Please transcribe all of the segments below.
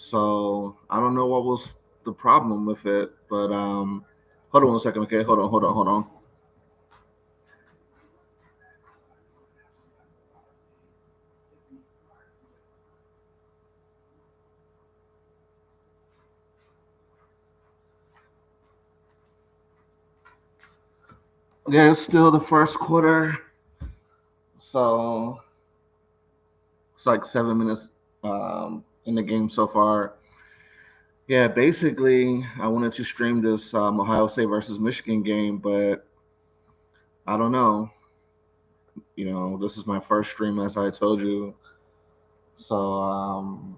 So I don't know what was the problem with it, but hold on 1 second, okay? Hold on. Yeah, it's still the first quarter, so it's like 7 minutes in the game so far. Yeah, basically, I wanted to stream this Ohio State versus Michigan game, but I don't know. This is my first stream, as I told you. So,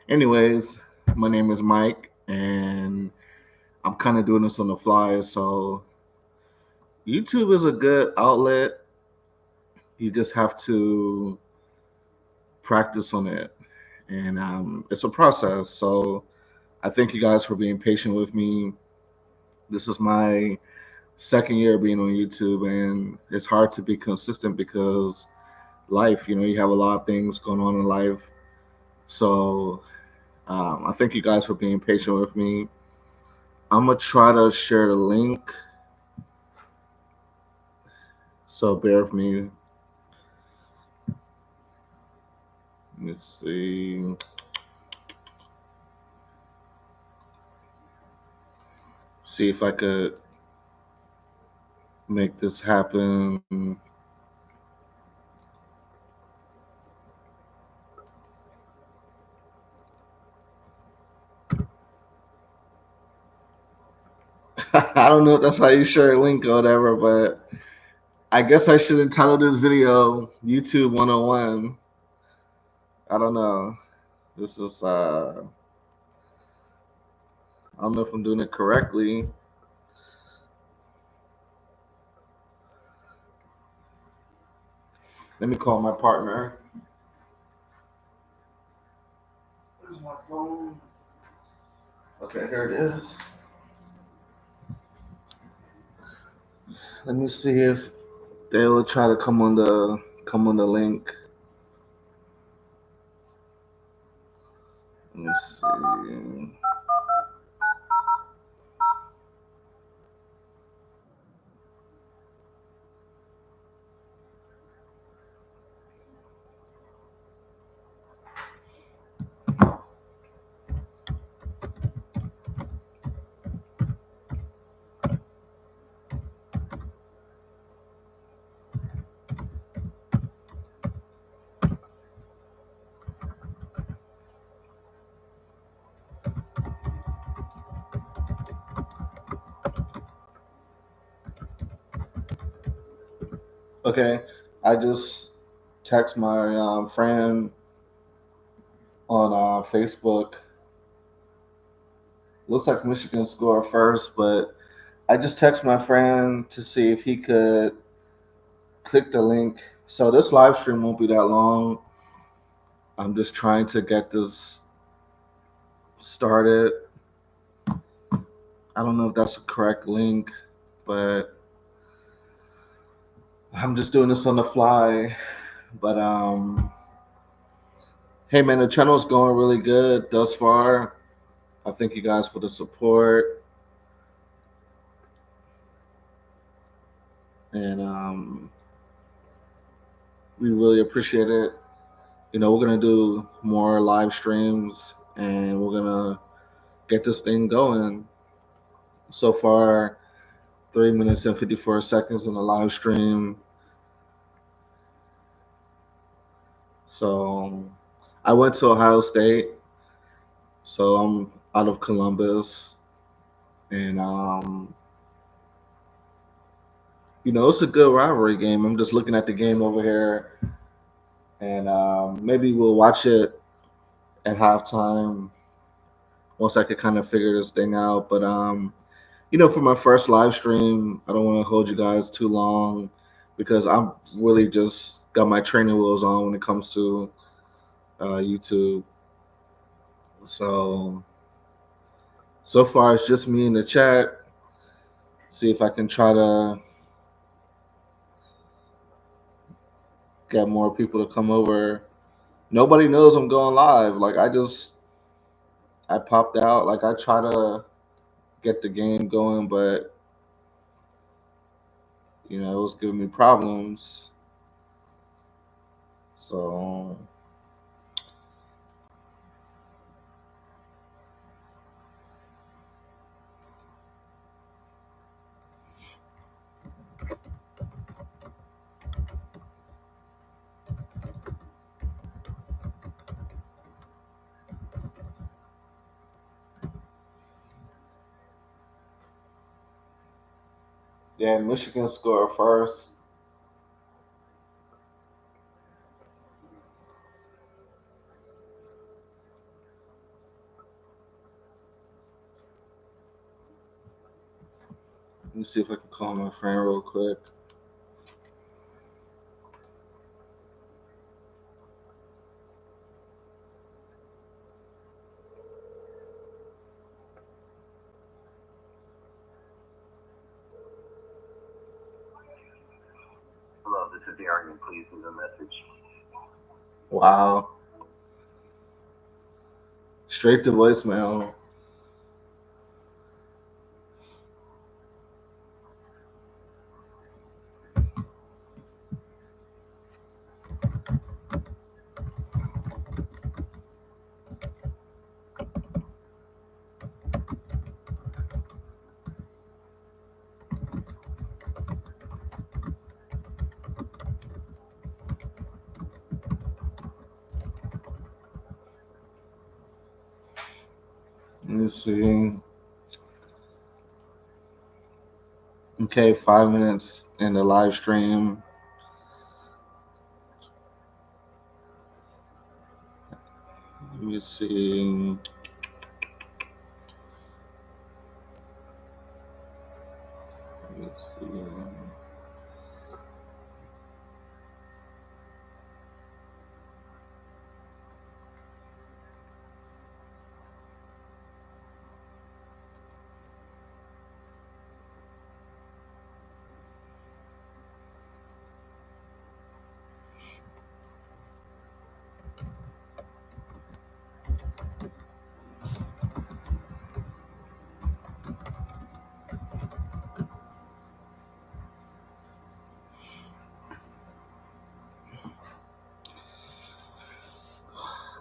anyways, my name is Mike, and I'm kind of doing this on the fly. So, YouTube is a good outlet. You just have to practice on it, and it's a process. So, I thank you guys for being patient with me. This is my second year being on YouTube, and it's hard to be consistent because life, you have a lot of things going on in life. So I thank you guys for being patient with me. I'm gonna try to share the link, so bear with me. Let's see. See if I could make this happen. I don't know if that's how you share a link or whatever, but I guess I should entitle this video YouTube 101. I don't know. This is I don't know if I'm doing it correctly. Let me call my partner. Where's my phone? Okay, here it is. Let me see if they will try to come on the link. Let me see. Okay, I just text my friend on Facebook. Looks like Michigan scored first, but I just text my friend to see if he could click the link. So this live stream won't be that long. I'm just trying to get this started. I don't know if that's a correct link, but I'm just doing this on the fly. But hey man, the channel's going really good thus far. I thank you guys for the support, and we really appreciate it. We're gonna do more live streams, and we're gonna get this thing going. So far, 3 minutes and 54 seconds in the live stream. So I went to Ohio State, so I'm out of Columbus, and it's a good rivalry game. I'm just looking at the game over here, and maybe we'll watch it at halftime once I could kind of figure this thing out. But for my first live stream, I don't want to hold you guys too long because I'm really just got my training wheels on when it comes to YouTube. So far it's just me in the chat. See if I can try to get more people to come over. Nobody knows I'm going live. Like, I just I popped out. Like I try to get the game going, but it was giving me problems. So yeah, Michigan scored first. Let me see if I can call my friend real quick. Hello, this is the argument. Please leave a message. Wow, straight to voicemail. Let me see. Okay, 5 minutes in the live stream. Let me see. Let me see.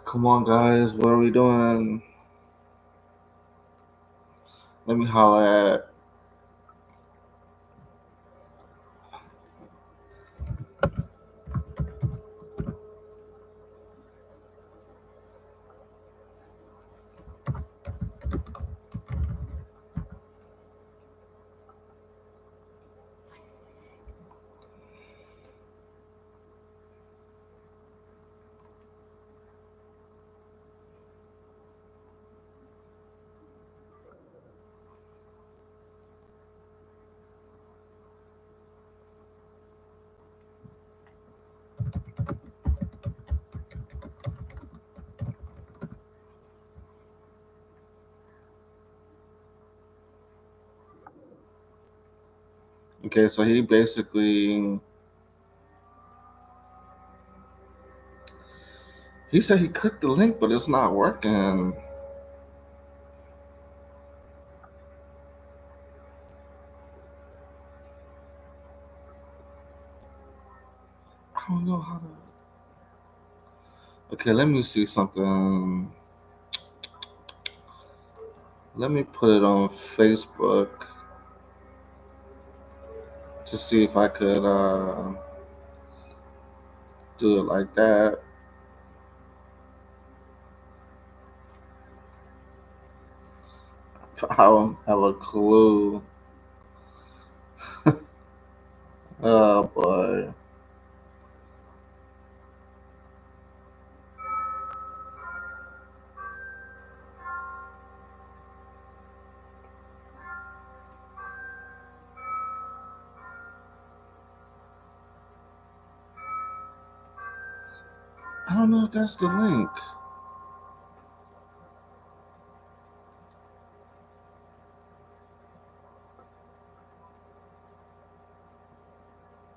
Come on, guys. What are we doing? Let me holler at. Okay, so he said he clicked the link, but it's not working. I don't know how to. Okay, let me see something. Let me put it on Facebook to see if I could do it like that. I don't have a clue. Oh boy. I don't know if that's the link.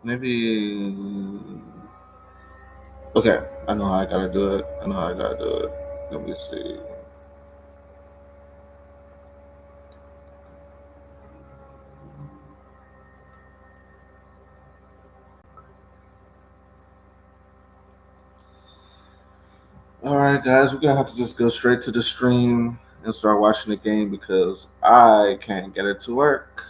Maybe. Okay, I know how I gotta do it. I know how I gotta do it. Let me see. All right, guys, we're gonna have to just go straight to the stream and start watching the game because I can't get it to work.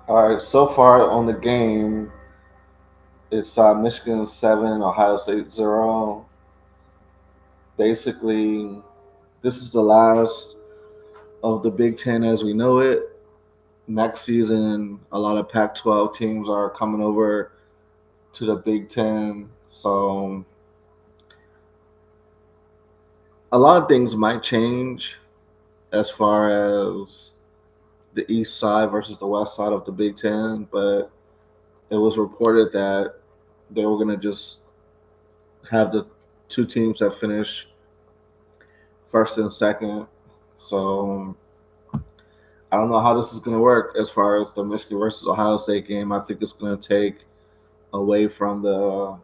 All right, so far on the game, it's Michigan 7, Ohio State 0. Basically, this is the last of the Big Ten as we know it. Next season, a lot of Pac 12 teams are coming over to the Big Ten. So, a lot of things might change as far as the east side versus the west side of the Big Ten, but it was reported that they were going to just have the two teams that finish first and second. So I don't know how this is going to work as far as the Michigan versus Ohio State game. I think it's going to take away from the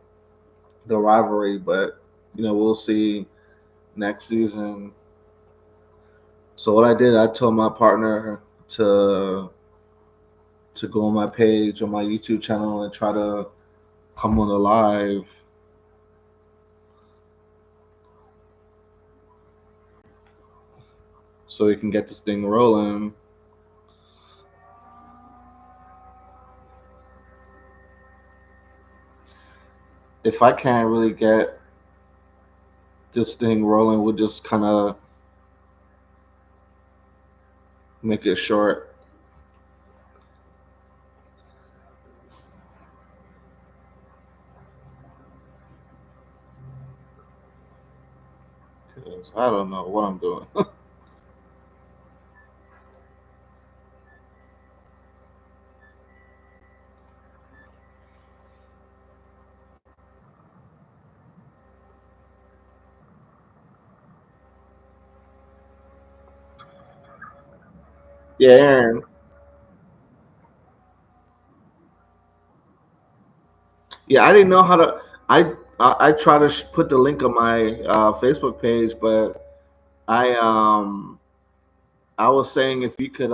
rivalry, but we'll see next season. So what I did, I told my partner to go on my page on my YouTube channel and try to come on the live so we can get this thing rolling. If I can't really get this thing rolling, we'll just kind of make it short. Cause I don't know what I'm doing. Yeah, Aaron. Yeah, I didn't know how to. I try to put the link on my Facebook page, but I was saying if you could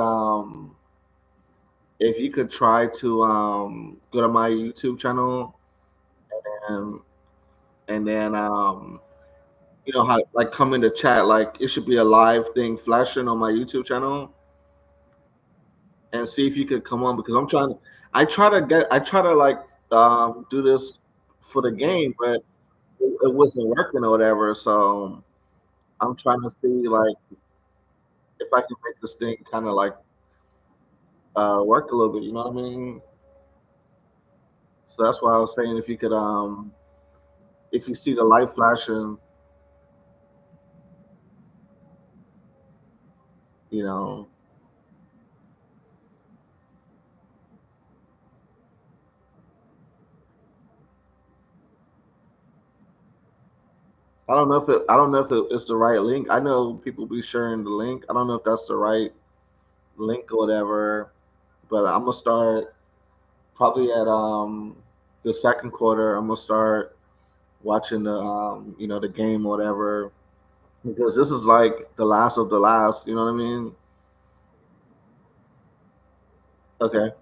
try to go to my YouTube channel and then how like come in the chat, like it should be a live thing flashing on my YouTube channel, and see if you could come on because I try to like do this for the game, but it wasn't working or whatever. So I'm trying to see like if I can make this thing kind of like work a little bit. You know what I mean? So that's why I was saying if you could if you see the light flashing, you know, I don't know if it's the right link. I know people be sharing the link. I don't know if that's the right link or whatever. But I'm gonna start probably at the second quarter. I'm gonna start watching the the game or whatever because this is like the last of the last. You know what I mean? Okay.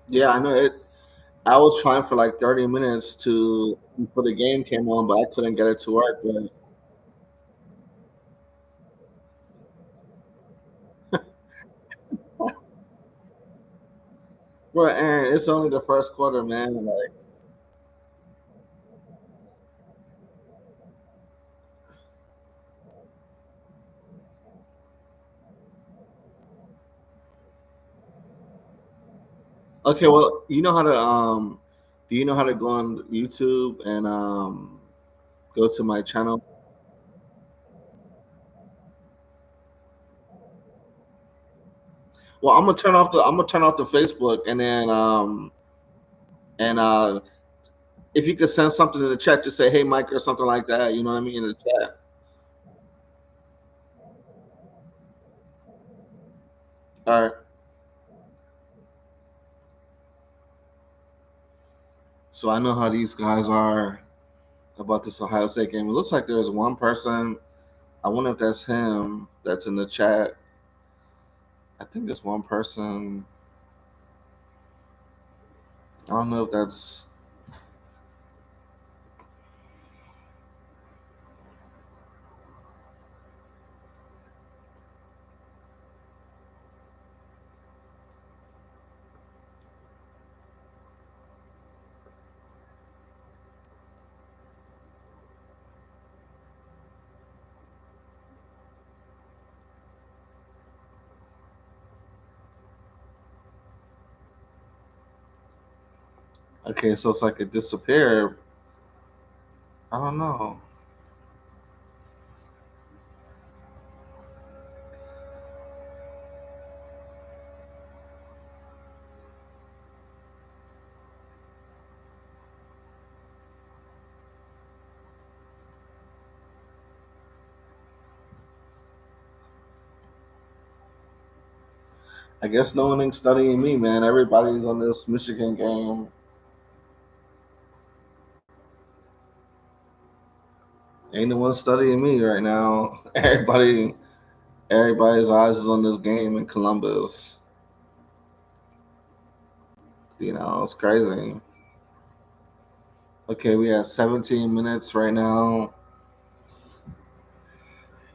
Yeah, I know it. I was trying for like 30 minutes to before the game came on, but I couldn't get it to work. But Aaron, it's only the first quarter, man. Like, okay, well, you know how to do you know how to go on YouTube and go to my channel? Well, I'm gonna turn off the Facebook, and then and if you could send something in the chat, just say hey Mike or something like that. You know what I mean in the chat. All right. So I know how these guys are about this Ohio State game. It looks like there's one person. I wonder if that's him that's in the chat. I think there's one person. I don't know if that's. Okay, so it's like it disappeared. I don't know. I guess no one ain't studying me, man. Everybody's on this Michigan game. Ain't no one studying me right now. Everybody's eyes is on this game in Columbus. You know, it's crazy. Okay, we have 17 minutes right now,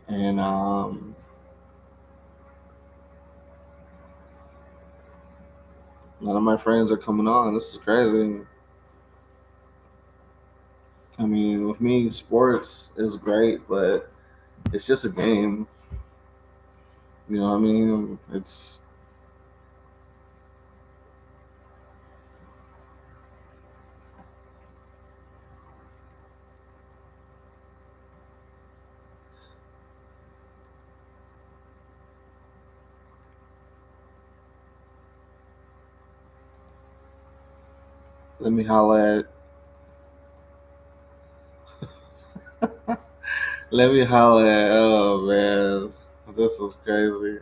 and none of my friends are coming on. This is crazy. I mean, with me, sports is great, but it's just a game. You know what I mean? It's let me holla at let me holla at oh man, this was crazy.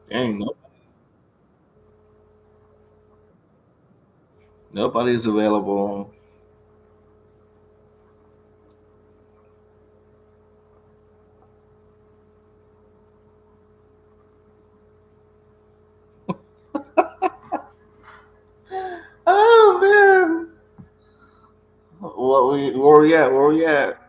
Dang, nobody's available. Oh man. where we at? Where we at?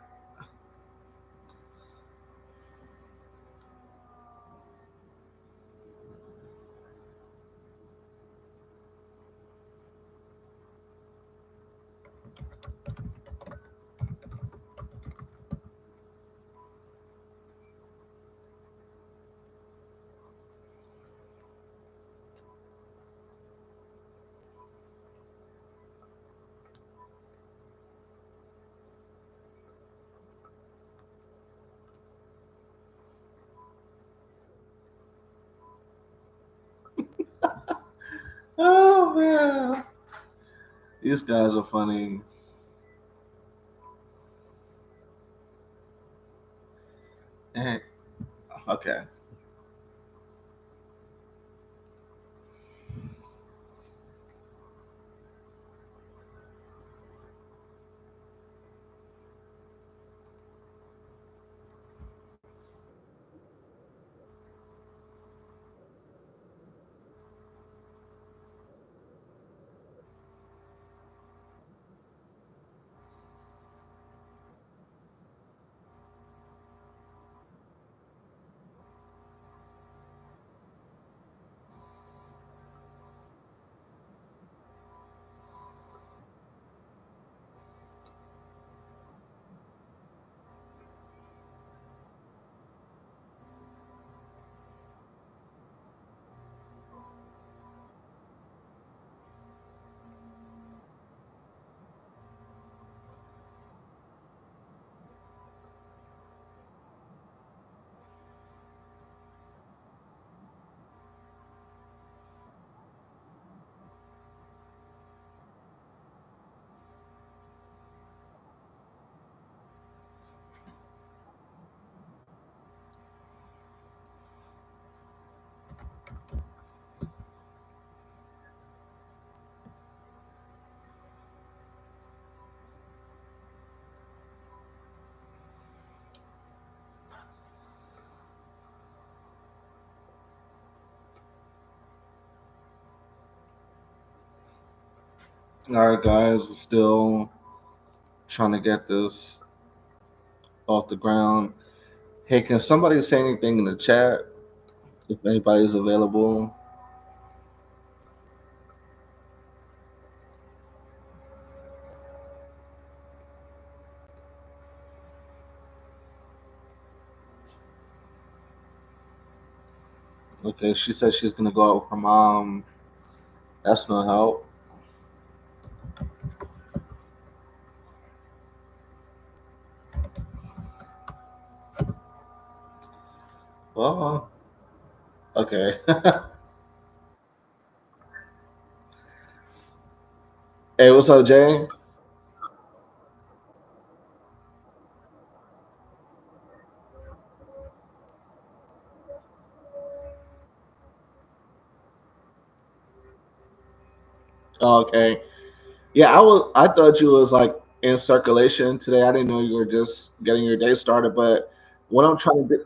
Oh man, these guys are funny. Eh, okay. All right, guys, we're still trying to get this off the ground. Hey, can somebody say anything in the chat if anybody's available? Okay, she said she's gonna go out with her mom. That's no help. Well, okay. Hey, what's up, Jay? Oh, okay. Yeah, I thought you was like in circulation today. I didn't know you were just getting your day started. But what I'm trying to do,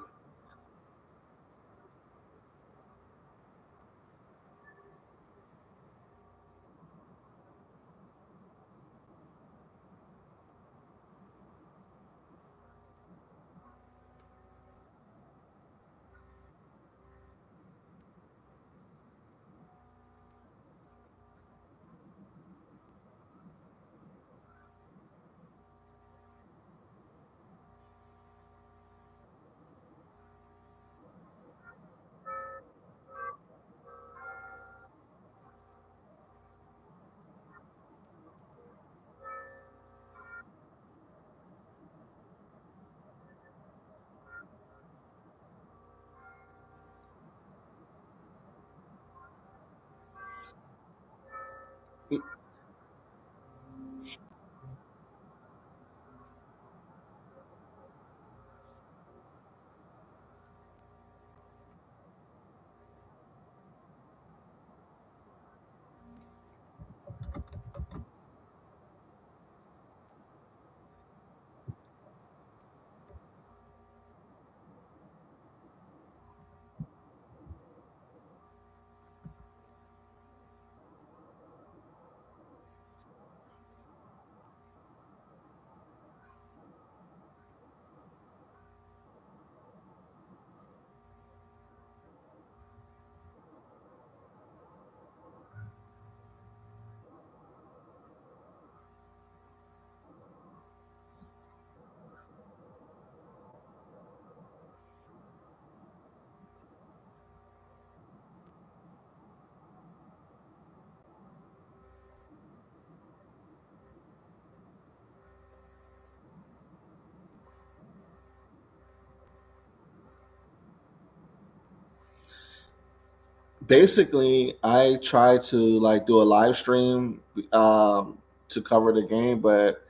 basically I tried to like do a live stream to cover the game, but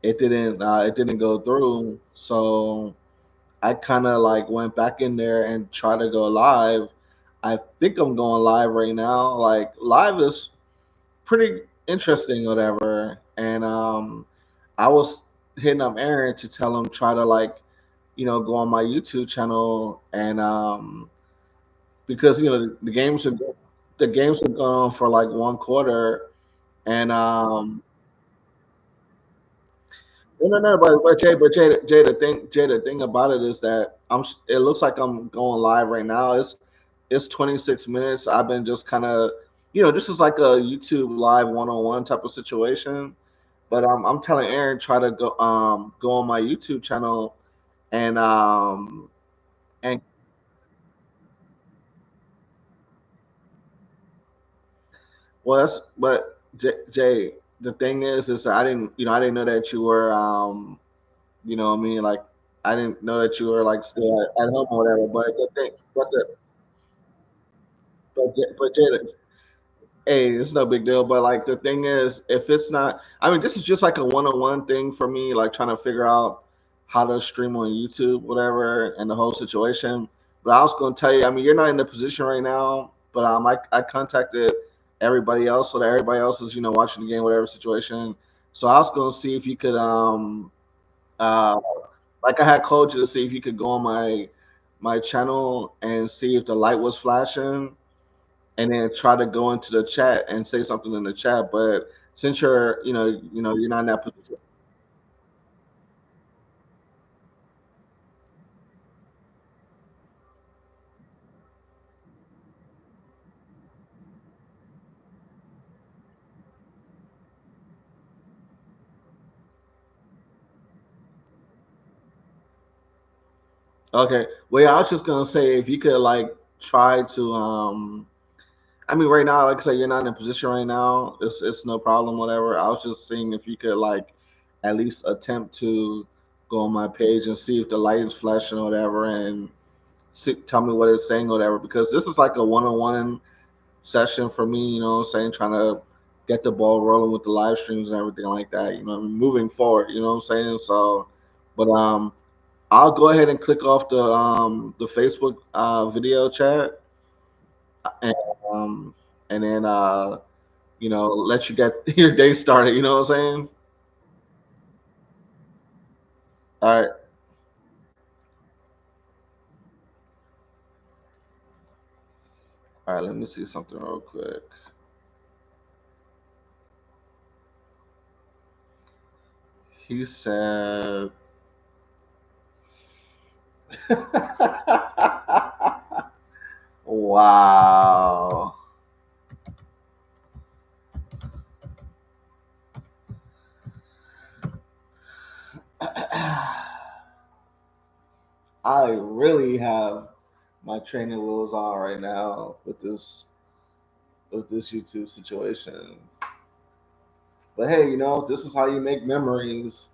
it didn't go through. So I kind of like went back in there and tried to go live. I think I'm going live right now. Like live is pretty interesting, whatever. And I was hitting up Aaron to tell him try to like go on my YouTube channel and because the games have gone on for like 1 quarter and but Jay, the thing about it is that it looks like I'm going live right now. It's 26 minutes. I've been just kind of this is like a YouTube live one-on-one type of situation. But I'm telling Aaron try to go on my YouTube channel and and well that's but Jay, the thing is I didn't know that you were what I mean, like I didn't know that you were like still at home or whatever. But the thing, but Jada, hey, it's no big deal. But like the thing is, if it's not, I mean, this is just like a one-on-one thing for me, like trying to figure out how to stream on YouTube, whatever, and the whole situation. But I was gonna tell you, I mean, you're not in the position right now, but I contacted everybody else so that everybody else is watching the game, whatever situation. So I was gonna see if you could uh like I had called you to see if you could go on my channel and see if the light was flashing, and then try to go into the chat and say something in the chat. But since you're not in that position. Okay, well, yeah, I was just gonna say if you could like try to I mean, right now, like I said, you're not in a position right now. It's no problem, whatever. I was just seeing if you could like at least attempt to go on my page and see if the light is flashing or whatever, and tell me what it's saying or whatever. Because this is like a one-on-one session for me. What I'm saying, trying to get the ball rolling with the live streams and everything like that. Moving forward. What I'm saying. So, but I'll go ahead and click off the Facebook video chat and um, and then let you get your day started. You know what I'm saying? All right, all right. Let me see something real quick. He said, "Wow, I really have my training wheels on right now with this YouTube situation." But hey, this is how you make memories.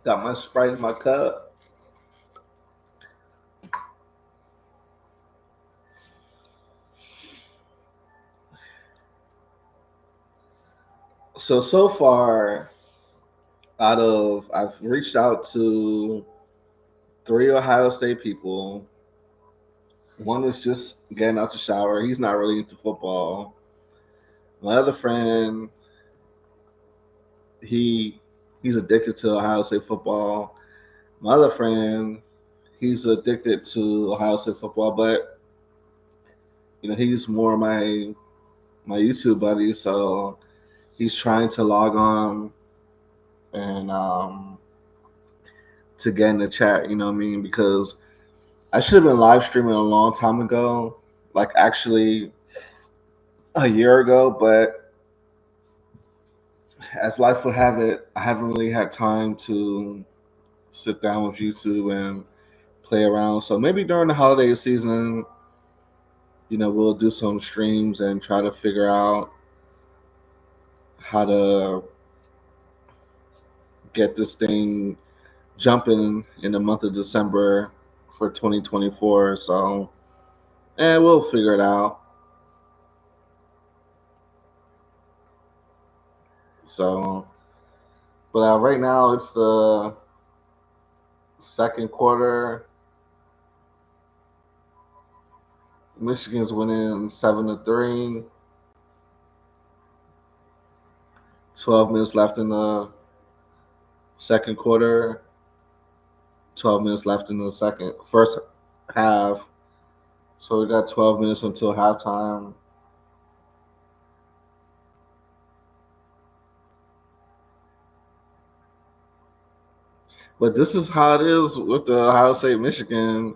Got my Sprite in my cup. So far, I've reached out to three Ohio State people. One is just getting out the shower. He's not really into football. My other friend, he he's addicted to Ohio State football. My other friend, he's addicted to Ohio State football, but he's more my YouTube buddy. So he's trying to log on and to get in the chat. You know what I mean? Because I should have been live streaming a long time ago, like actually a year ago. But as life would have it, I haven't really had time to sit down with YouTube and play around. So maybe during the holiday season, we'll do some streams and try to figure out how to get this thing jumping in the month of December for 2024. So, we'll figure it out. So, but right now it's the second quarter. Michigan's winning 7-3. 12 minutes left in the second quarter. 12 minutes left in the first half. So we got 12 minutes until halftime. But this is how it is with the Ohio State Michigan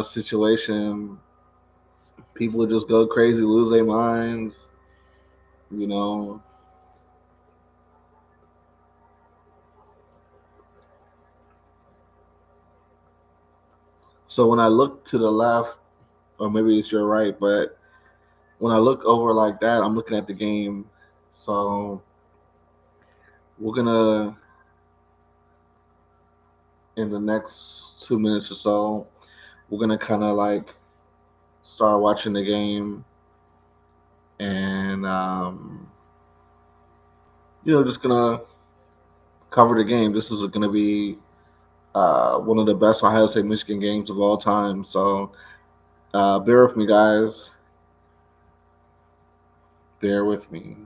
situation. People just go crazy, lose their minds, you know. So when I look to the left, or maybe it's your right, but when I look over like that, I'm looking at the game. So we're gonna, in the next 2 minutes or so, we're gonna kind of like start watching the game, and just gonna cover the game. This is gonna be one of the best Ohio State Michigan games of all time. So bear with me, guys. Bear with me.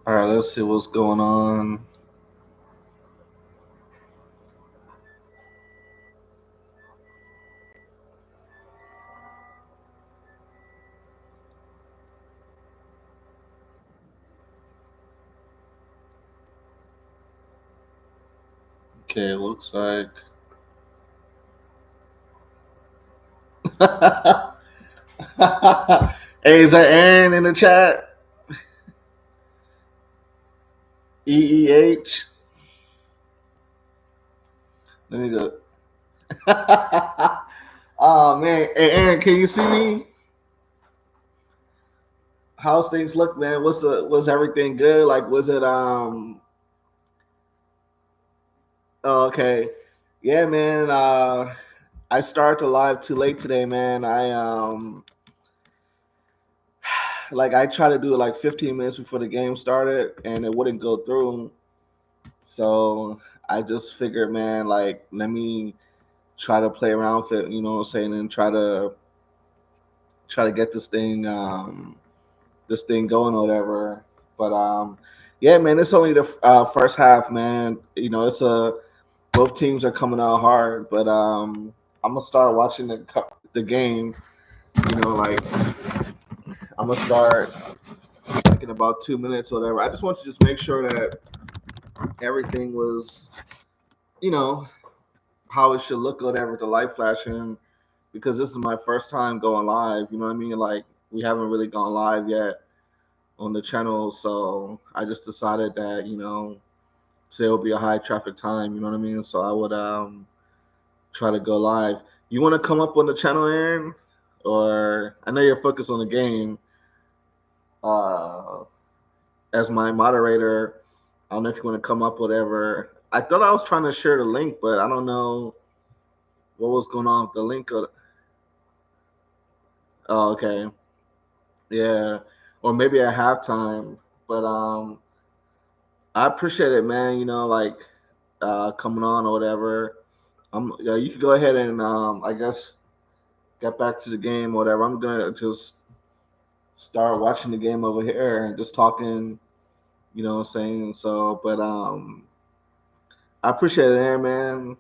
All right, let's see what's going on. Okay, it looks like. Hey, is that Aaron in the chat? EEH. Let me go. Oh man, hey Aaron, can you see me? How's things look, man? Was everything good? Like, was it Oh, okay, yeah, man. I started the live too late today, man. I tried to do it like 15 minutes before the game started, and it wouldn't go through. So I just figured, man, like let me try to play around with it, you know what I'm saying, and try to get this thing going or whatever. But yeah, man, it's only the first half, man. You know, both teams are coming out hard, but I'm gonna start watching the game. You know, like I'm gonna start like in about 2 minutes or whatever. I just want to just make sure that everything was, you know, how it should look or whatever with the light flashing, because this is my first time going live. You know what I mean? Like we haven't really gone live yet on the channel, so I just decided that say it would be a high traffic time. You know what I mean? So I would try to go live. You want to come up on the channel, Aaron? Or I know you're focused on the game. Uh, as my moderator, I don't know if you want to come up, whatever. I thought I was trying to share the link, but I don't know what was going on with the link. Oh, okay. Yeah. Or maybe at halftime. But I appreciate it, man. Like coming on or whatever. Yeah, you can go ahead and I guess get back to the game or whatever. I'm gonna just start watching the game over here and just talking. You know what I'm saying? So, but I appreciate it, Aaron, man.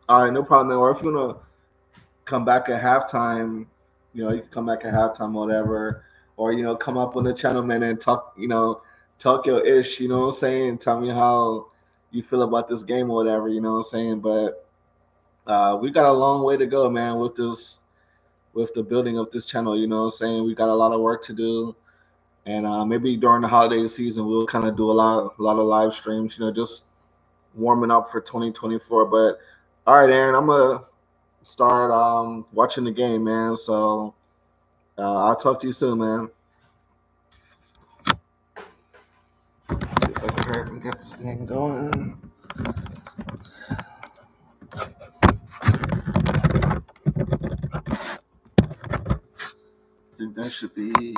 All right, no problem, man. Or if you wanna come back at halftime, you can come back at halftime or whatever, or come up on the channel, man, and talk, talk your ish. You know what I'm saying? Tell me how you feel about this game or whatever. You know what I'm saying? But we got a long way to go, man, with the building of this channel. You know what I'm saying? We got a lot of work to do, and maybe during the holiday season we'll kind of do a lot of live streams. Just warming up for 2024. But all right, Aaron, I'm gonna start watching the game, man. So I'll talk to you soon, man. Let's see if I can hurry up and get this thing going. I think that should be.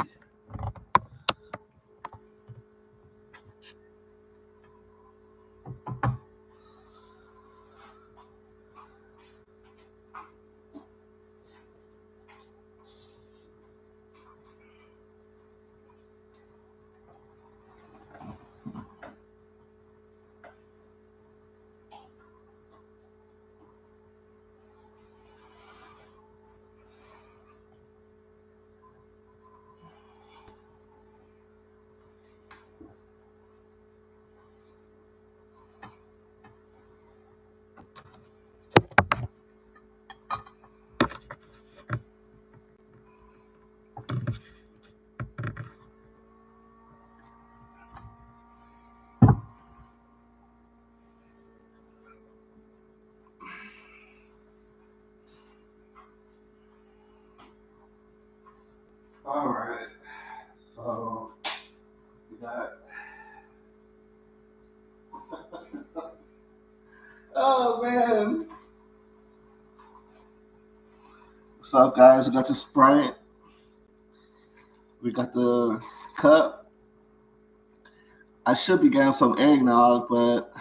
All right. So we got. Oh man. What's up, guys? We got the Sprite. We got the cup. I should be getting some eggnog, but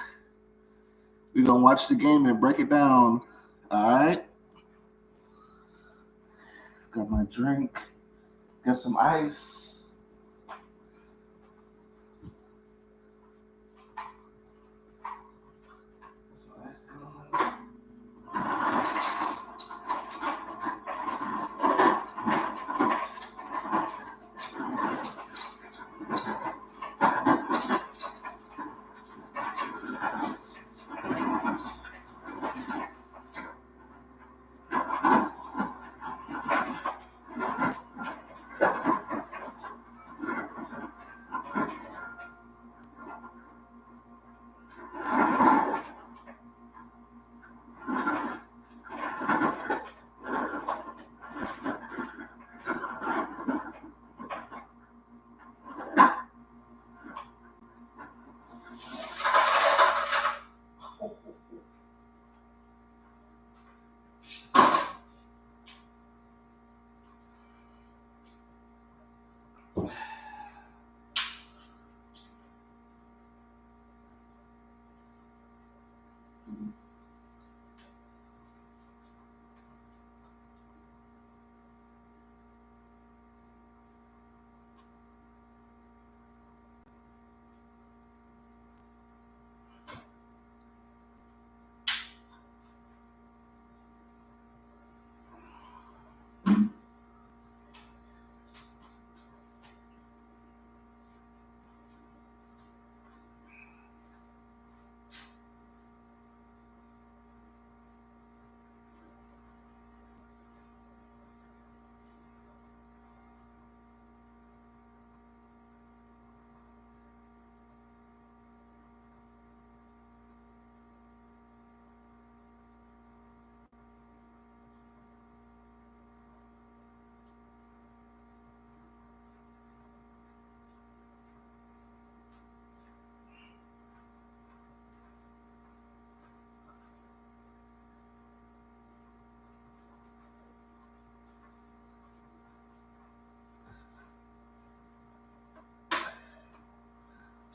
we're gonna watch the game and break it down. All right. Got my drink. Got some ice. Some ice going.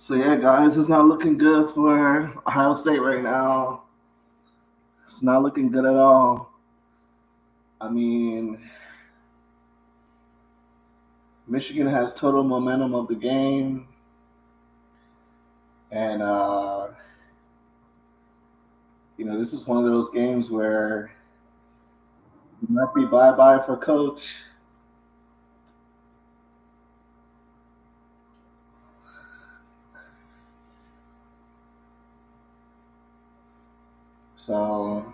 So yeah, guys, it's not looking good for Ohio State right now. It's not looking good at all. I mean, Michigan has total momentum of the game, and this is one of those games where it might be bye bye for coach. So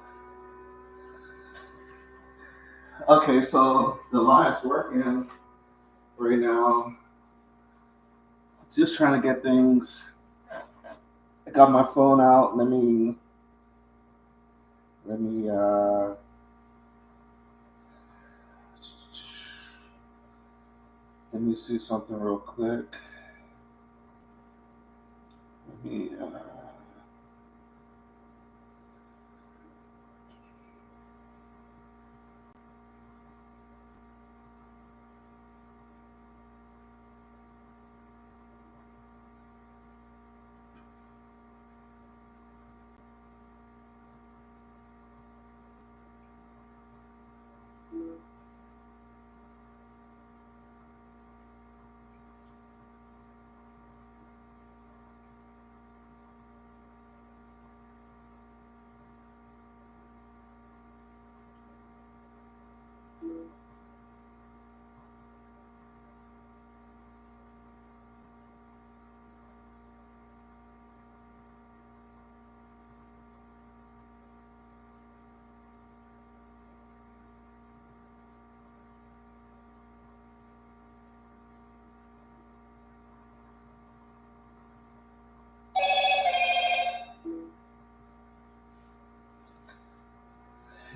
okay, so the line's working right now. Just trying to get things. I got my phone out. Let me let me see something real quick. Let me,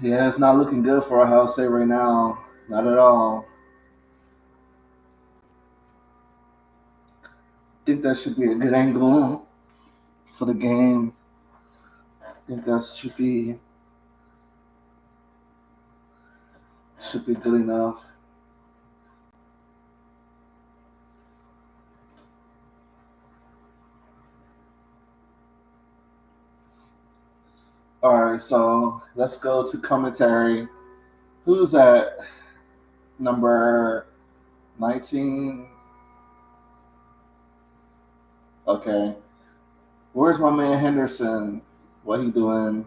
yeah, it's not looking good for Ohio State right now. Not at all. I think that should be a good angle for the game. I think that should be good enough. All right, so let's go to commentary. Who's at number 19? Okay. Where's my man Henderson? What he doing?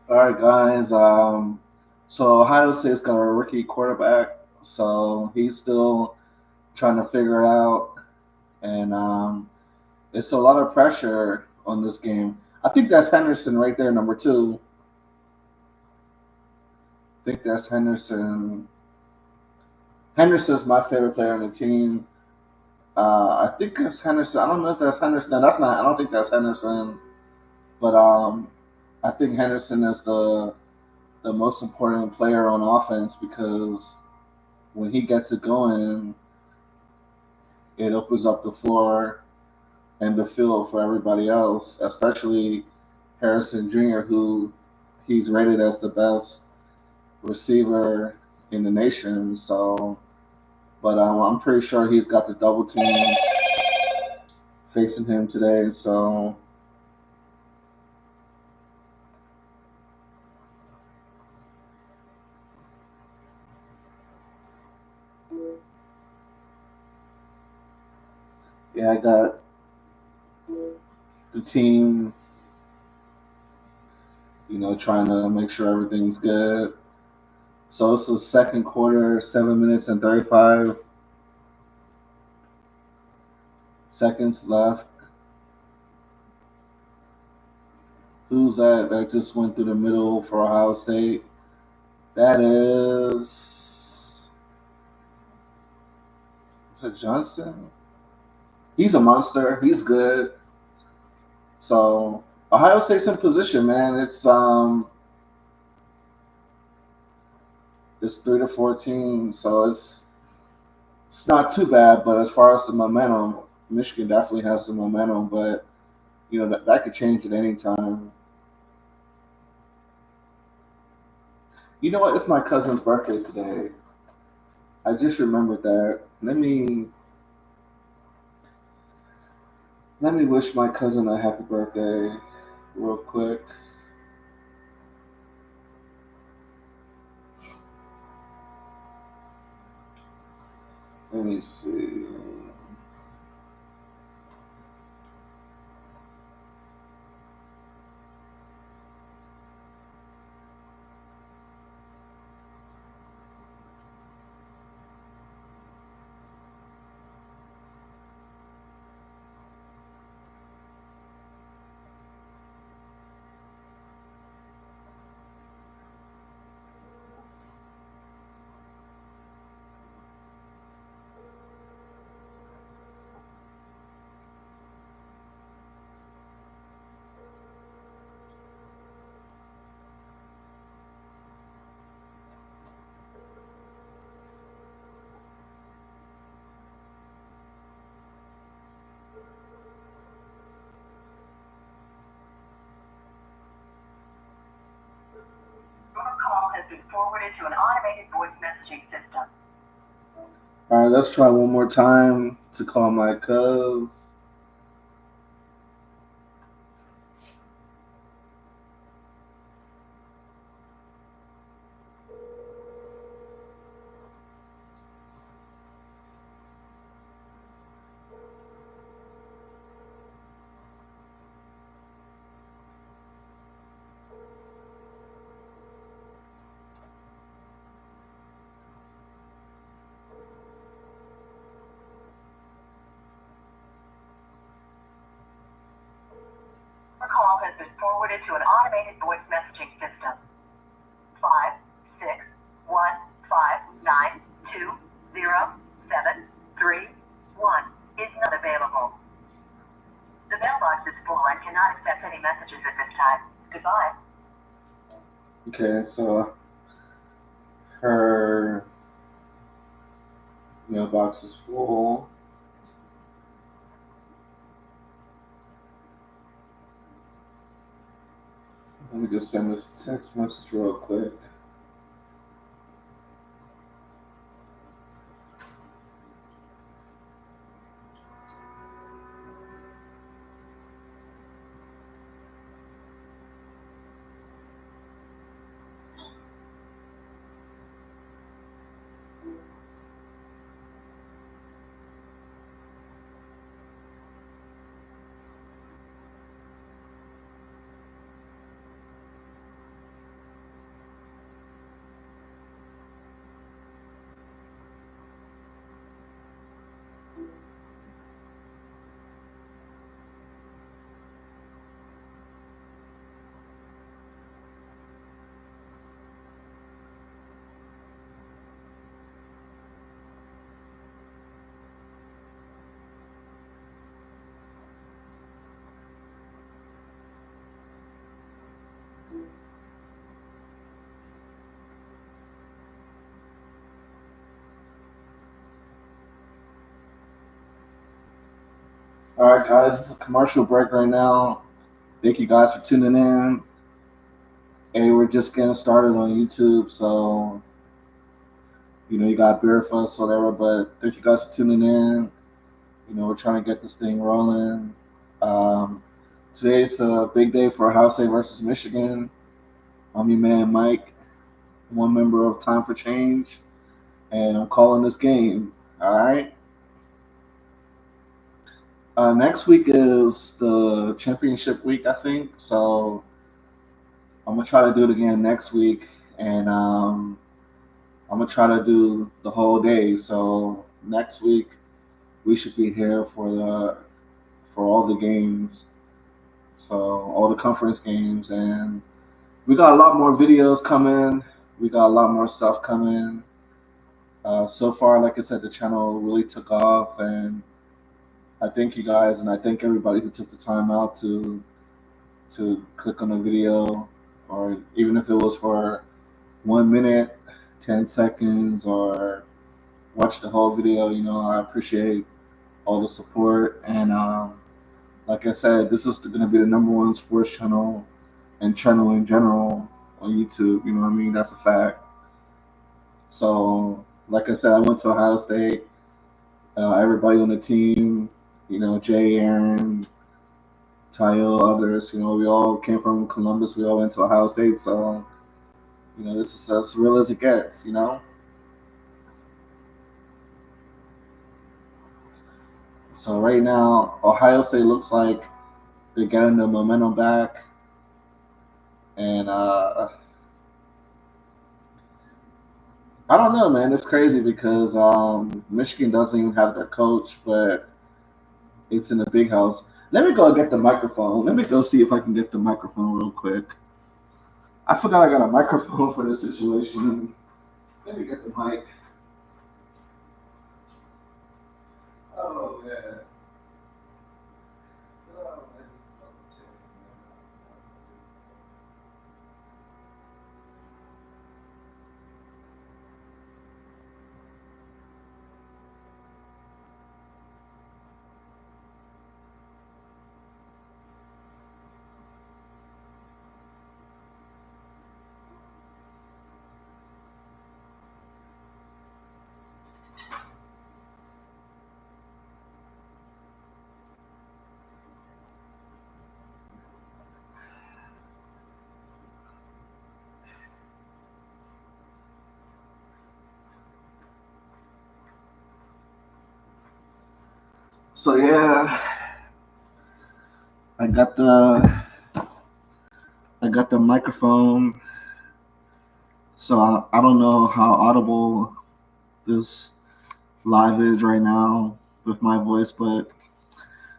All right, guys. So Ohio State's got a rookie quarterback, so he's still trying to figure it out, and it's a lot of pressure on this game. I think that's Henderson right there, number two. I think that's Henderson. Henderson's my favorite player on the team. I think that's Henderson. I don't know if that's Henderson. No, that's not. I don't think that's Henderson. But I think Henderson is the most important player on offense because when he gets it going, it opens up the floor and the field for everybody else, especially Harrison Jr., who he's rated as the best receiver in the nation. So, but I'm pretty sure he's got the double team facing him today. So, Yeah, I got the team, trying to make sure everything's good. So it's the second quarter, 7 minutes and 35 seconds left. Who's that just went through the middle for Ohio State? That is it Johnson? He's a monster. He's good. So Ohio State's in position, man. It's 3-14, so it's not too bad. But as far as the momentum, Michigan definitely has the momentum, but that could change at any time. You know what? It's my cousin's birthday today. I just remembered that. Let me wish my cousin a happy birthday real quick. Let me see. Forwarded to an automated voice messaging system. All right, let's try one more time to call my cuz. Your call has been forwarded to an automated voice messaging system. 56159207331 is not available. The mailbox is full and cannot accept any messages at this time. Goodbye. Okay, so her mailbox is full. Let me just send this text message real quick. All right, guys, this is a commercial break right now. Thank you guys for tuning in. Hey, we're just getting started on YouTube, so you got beer for us, whatever. But thank you guys for tuning in. We're trying to get this thing rolling. Um, Today's a big day for Ohio State versus Michigan. I'm your man Mike, one member of Time for Change, and I'm calling this game. All right. Next week is the championship week, I think. So I'm gonna try to do it again next week, and I'm gonna try to do the whole day. So next week we should be here for all the games. So all the conference games, and we got a lot more videos coming. We got a lot more stuff coming. So far, like I said, the channel really took off, and I thank you guys, and I thank everybody who took the time out to click on the video, or even if it was for 1 minute, 10 seconds, or watch the whole video. I appreciate all the support, and like I said, this is going to be the number one sports channel and channel in general on YouTube. You know what I mean? That's a fact. So, like I said, I went to Ohio State. Everybody on the team, Jay, Aaron, Tayo, others, we all came from Columbus. We all went to Ohio State. So, this is as real as it gets. So right now, Ohio State looks like they're getting the momentum back. And I don't know, man. It's crazy because Michigan doesn't even have their coach, but it's in the big house. Let me go get the microphone. Let me go see if I can get the microphone real quick. I forgot I got a microphone for this situation. Let me get the mic. Oh, yeah. Oh, man. So yeah, I got the I got the microphone. So I don't know how audible this live is right now with my voice, but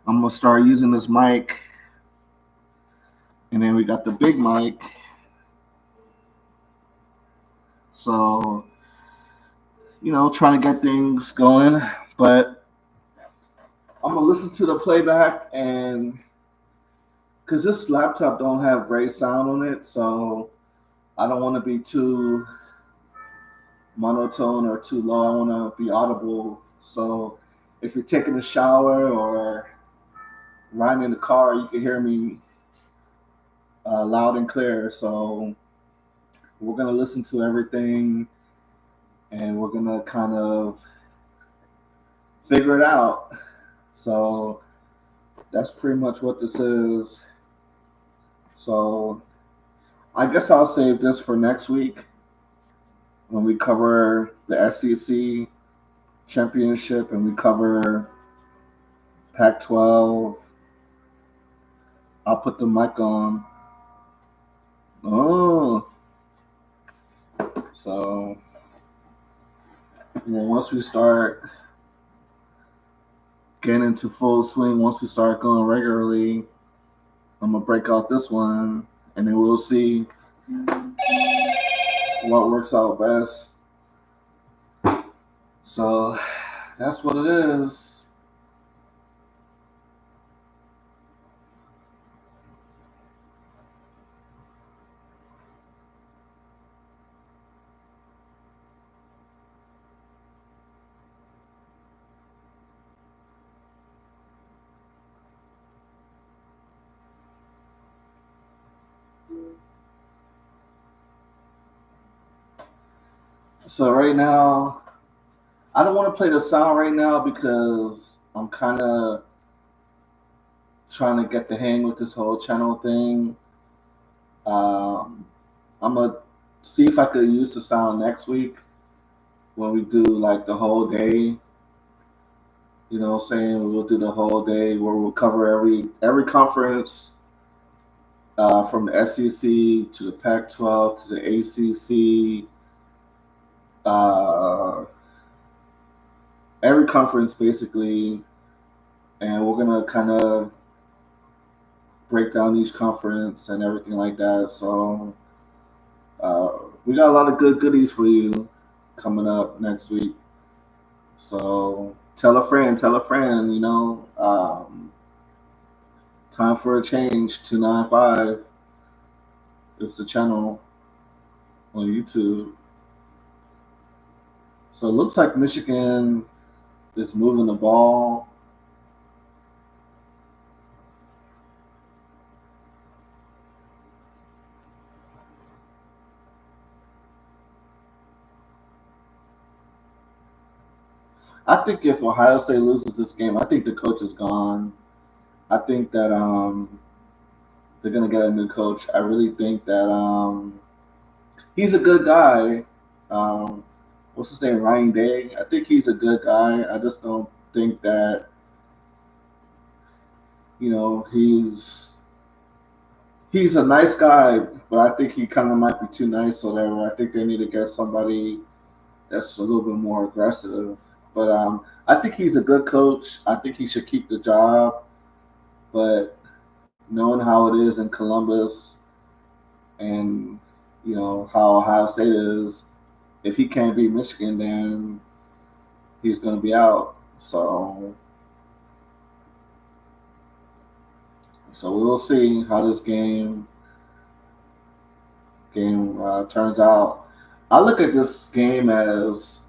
I'm gonna start using this mic, and then we got the big mic. So trying to get things going, but I'm gonna listen to the playback, and because this laptop don't have great sound on it, so I don't want to be too monotone or too low. I want to be audible. So if you're taking a shower or riding in the car, you can hear me loud and clear. So we're gonna listen to everything, and we're gonna kind of figure it out. So that's pretty much what this is. So I guess I'll save this for next week when we cover the SEC championship and we cover Pac-12. I'll put the mic on. Oh, so once we start getting into full swing, once we start going regularly, I'm gonna break out this one, and then we'll see what works out best. So that's what it is. So right now, I don't want to play the sound right now because I'm kind of trying to get the hang with this whole channel thing. I'm gonna see if I could use the sound next week when we do like the whole day. You know what I'm saying? We'll do the whole day where we'll cover every conference from the SEC to the Pac-12 to the ACC, uh, every conference basically, and we're gonna kind of break down each conference and everything like that. So uh, we got a lot of good goodies for you coming up next week. So tell a friend. Time for a change. 295 is the channel on YouTube. So it looks like Michigan is moving the ball. I think if Ohio State loses this game, I think the coach is gone. I think that they're gonna get a new coach. I really think that he's a good guy. Um, what's his name? Ryan Day. I think he's a good guy. I just don't think that he's a nice guy, but I think he kind of might be too nice or whatever. I think they need to get somebody that's a little bit more aggressive. But I think he's a good coach. I think he should keep the job. But knowing how it is in Columbus and how Ohio State is, if he can't beat Michigan, then he's going to be out. So we will see how this game turns out. I look at this game as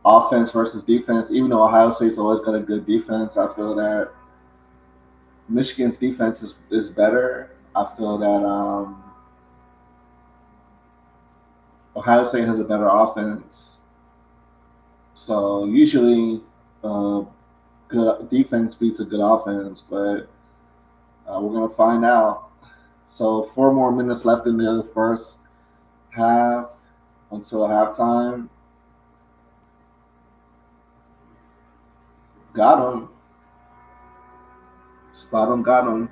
offense versus defense. Even though Ohio State's always got a good defense, I feel that Michigan's defense is better. I feel that Ohio State has a better offense. So usually, uh, good defense beats a good offense, but we're gonna find out. So 4 more minutes left in the first half until halftime. Got him. Spot him. Got him.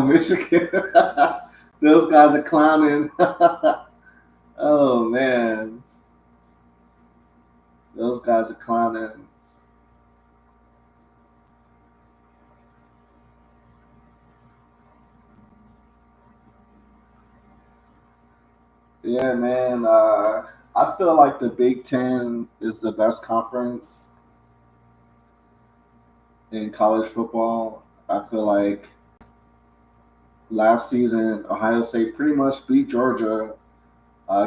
Michigan. Those guys are clowning. Oh man, those guys are clowning. Yeah, man. I feel like the Big Ten is the best conference in college football. I feel like last season Ohio State pretty much beat Georgia.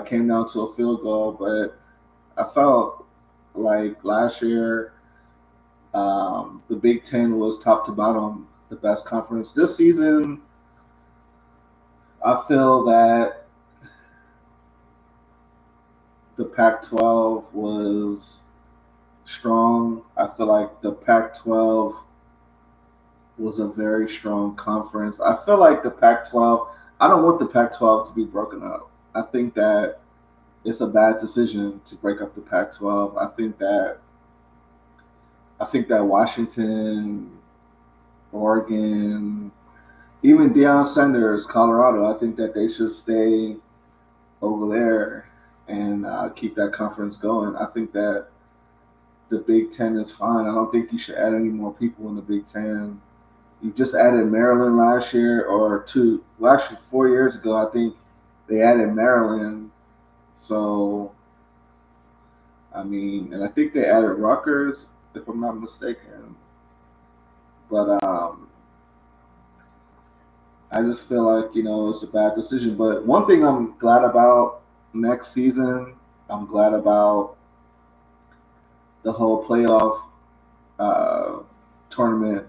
Came down to a field goal, but I felt like last year the Big Ten was top to bottom the best conference. This season, I feel that the Pac-12 was strong. I feel like the Pac-12 was a very strong conference. I feel like the Pac-12. I don't want the Pac-12 to be broken up. I think that it's a bad decision to break up the Pac-12. I think that Washington, Oregon, even Deion Sanders, Colorado. I think that they should stay over there and keep that conference going. I think that the Big Ten is fine. I don't think you should add any more people in the Big Ten. You just added Maryland last year, or actually 4 years ago, I think they added Maryland. So I mean, and I think they added Rutgers, if I'm not mistaken. But I just feel like it's a bad decision. But one thing I'm glad about next season, I'm glad about the whole playoff uh, tournament.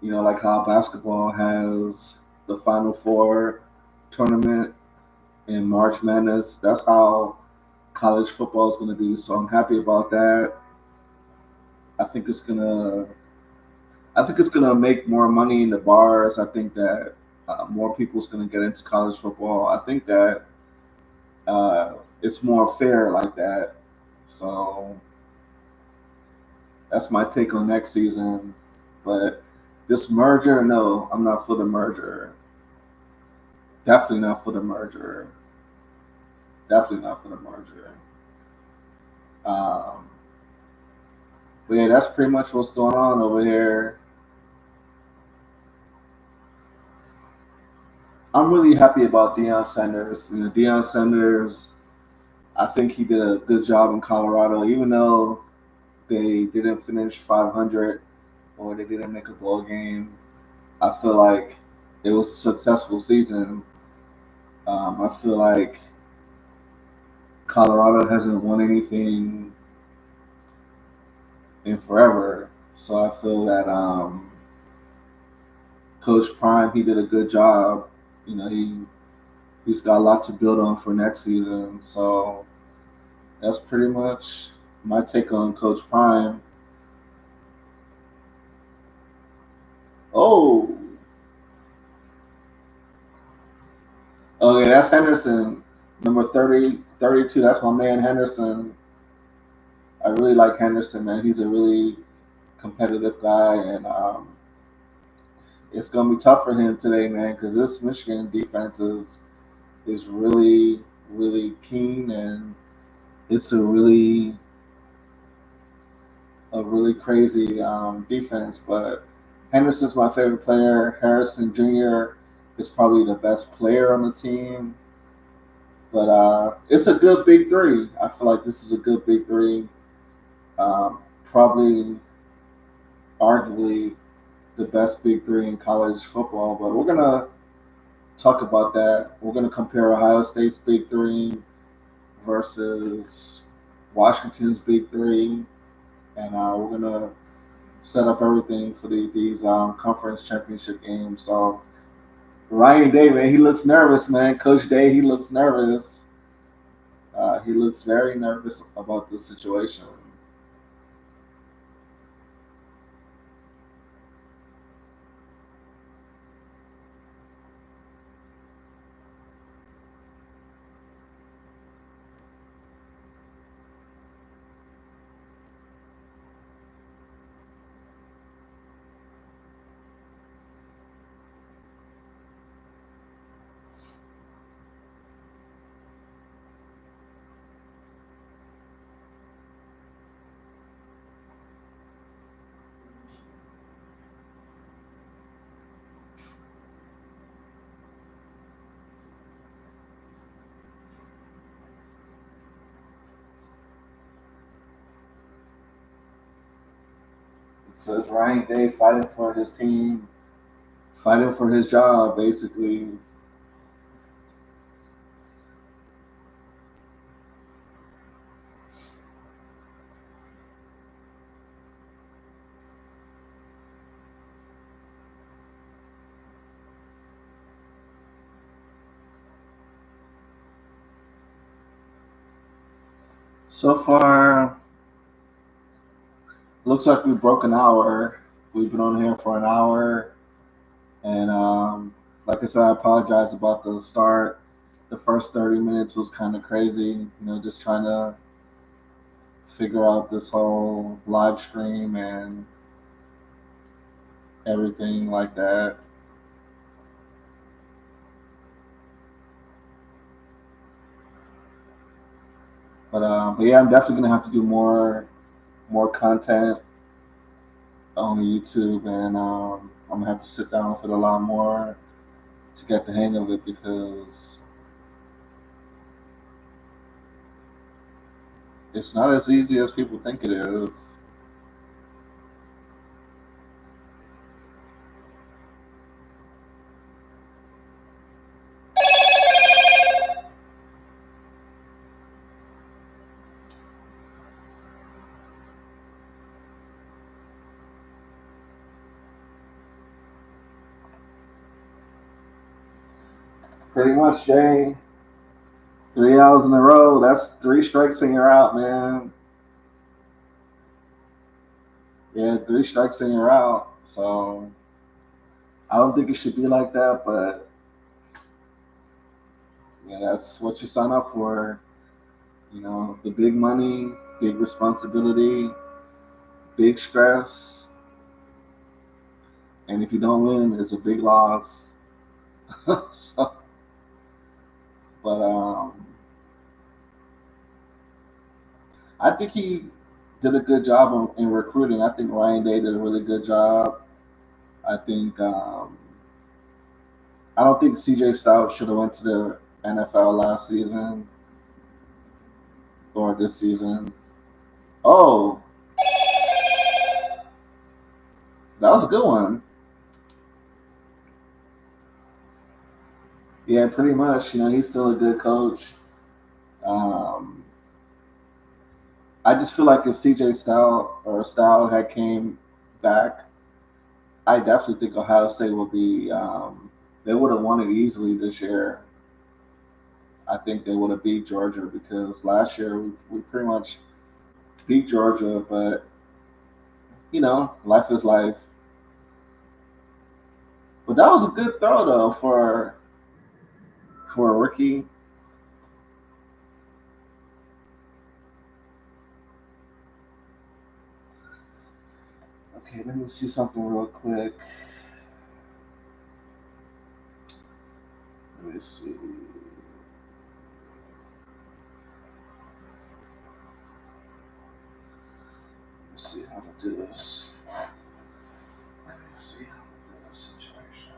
Like how basketball has the Final Four tournament in March Madness. That's how college football is going to be. So I'm happy about that. I think it's gonna. I think it's gonna make more money in the bars. I think that more people's gonna get into college football. I think that it's more fair like that. So that's my take on next season. But this merger, no, I'm not for the merger. Definitely not for the merger. Definitely not for the merger. Um, but yeah, that's pretty much what's going on over here. I'm really happy about Deion Sanders. Deion Sanders, I think he did a good job in Colorado, even though they didn't finish 500 or they didn't make a bowl game. I feel like it was a successful season. I feel like Colorado hasn't won anything in forever, so I feel that Coach Prime he did a good job. He's got a lot to build on for next season. So that's pretty much my take on Coach Prime. Oh, okay, that's Henderson, number 30, 32. That's my man Henderson. I really like Henderson, man. He's a really competitive guy, and it's gonna be tough for him today, man, because this Michigan defense is really really keen, and it's a really crazy defense. But Henderson's my favorite player. Harrison Jr. is probably the best player on the team. But it's a good big three. I feel like this is a good big three. Probably, arguably, the best big three in college football. But we're gonna talk about that. We're gonna compare Ohio State's big three versus Washington's big three, and we're gonna set up everything for these conference championship games. So Ryan Day, man, he looks nervous, man. Coach Day, he looks nervous. He looks very nervous about the situation. So it's Ryan Day fighting for his team, fighting for his job, basically. So far, looks like we broke an hour. We've been on here for an hour, and like I said, I apologize about the start. The first 30 minutes was kind of crazy. Just trying to figure out this whole live stream and everything like that. But yeah, I'm definitely gonna have to do more content on YouTube, and I'm gonna have to sit down with it a lot more to get the hang of it because It's not as easy as people think it is. 'Pretty much, Jay. 3 hours in a row. That's 3 strikes and you're out, man. Yeah, 3 strikes and you're out. So I don't think it should be like that, but yeah, that's what you sign up for. The big money, big responsibility, big stress, and if you don't win, it's a big loss. so, but I think he did a good job in recruiting. I think Ryan Day did a really good job. I think I don't think CJ Stroud should have went to the NFL last season or this season. Oh, that was a good one. Yeah, pretty much. He's still a good coach. Um, I just feel like if CJ Stroud had came back, I definitely think Ohio State will be. They would have won it easily this year. I think they would have beat Georgia because last year we pretty much beat Georgia, but life is life. But that was a good throw though for a rookie. Okay, let me see something real quick. Let me see. Let's see how to do this. Let me see how to do this situation.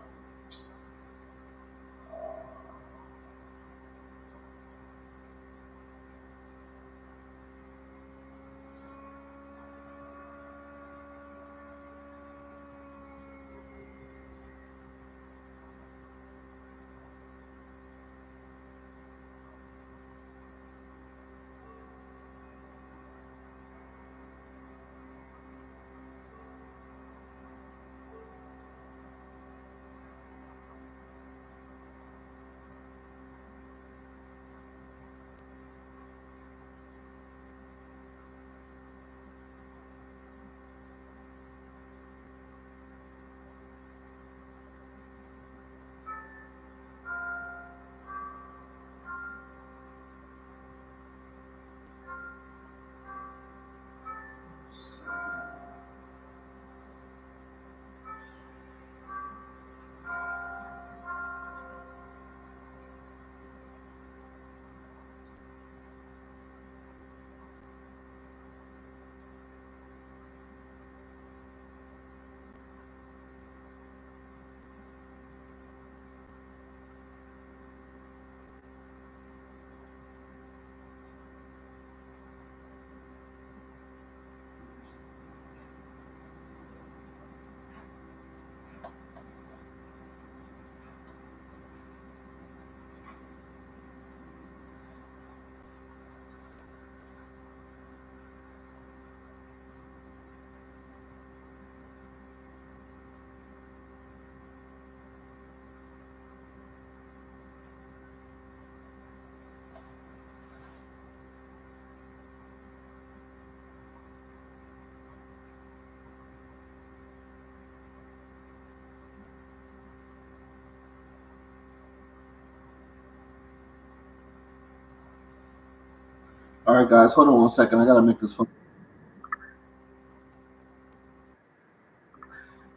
All right, guys, hold on one second. I gotta make this phone.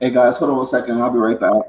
Hey, guys, hold on one second. I'll be right back.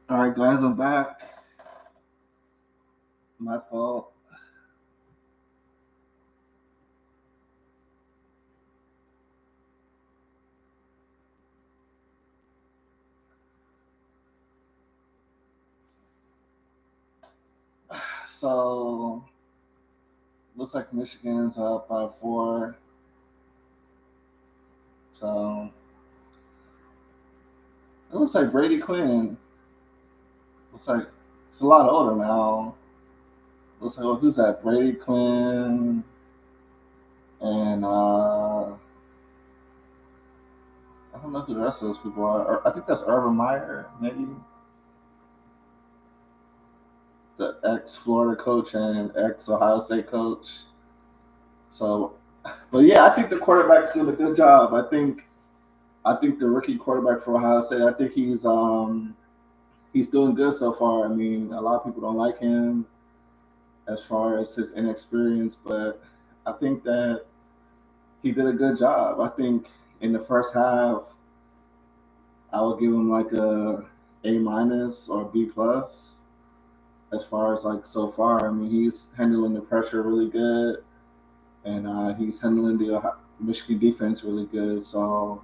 All right, guys, I'm back. My fault. So looks like Michigan's up by 4. So it looks like Brady Quinn. Looks like it's a lot older now. Looks like, well, who's that? Brady Quinn and I don't know who the rest of those people are. I think that's Urban Meyer, maybe the ex Florida coach and ex Ohio State coach. So, but yeah, I think the quarterback's doing a good job. I think the rookie quarterback for Ohio State. I think he's doing good so far. I mean, a lot of people don't like him as far as his inexperience, but I think that he did a good job. I think in the first half, I would give him like A minus or B plus as far as like so far. I mean, he's handling the pressure really good, and he's handling the Michigan defense really good. So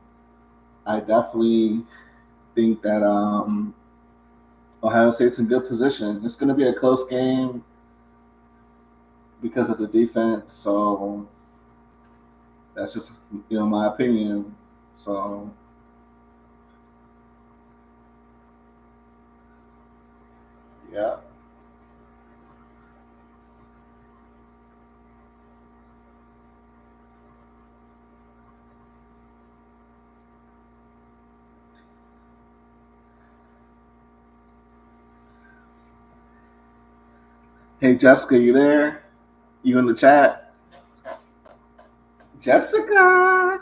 I definitely think that Ohio State's in good position. It's going to be a close game because of the defense. So that's just my opinion. So yeah. Hey Jessica, you there? You in the chat? Jessica.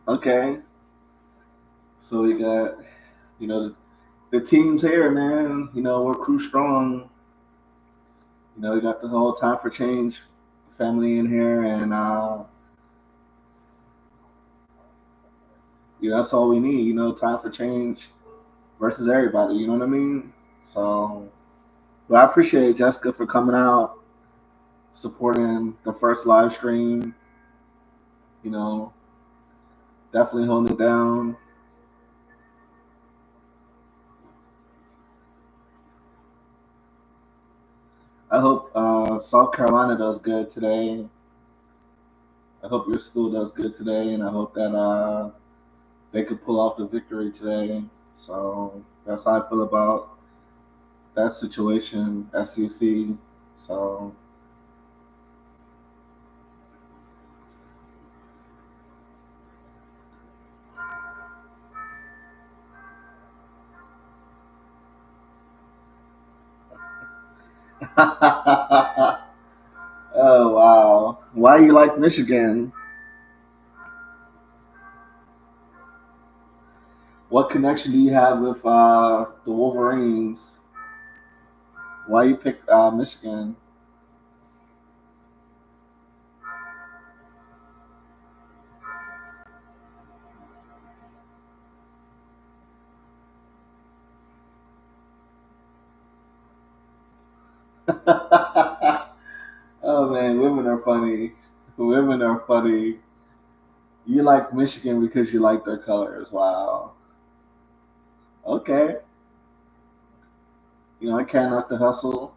Okay. So we got the team's here, man. We're crew strong. We got the whole time for change family in here, and that's all we need. Time for change versus everybody. You know what I mean? So, but I appreciate Jessica for coming out, supporting the first live stream. You know, definitely holding it down. I hope South Carolina does good today. I hope your school does good today, and I hope that they could pull off the victory today. So that's how I feel about that situation, SEC. So oh wow. Why you like Michigan? What connection do you have with the Wolverines? Why you pick Michigan? Oh man, women are funny. Women are funny. You like Michigan because you like their colors. Wow. Okay. I can't knock the hustle.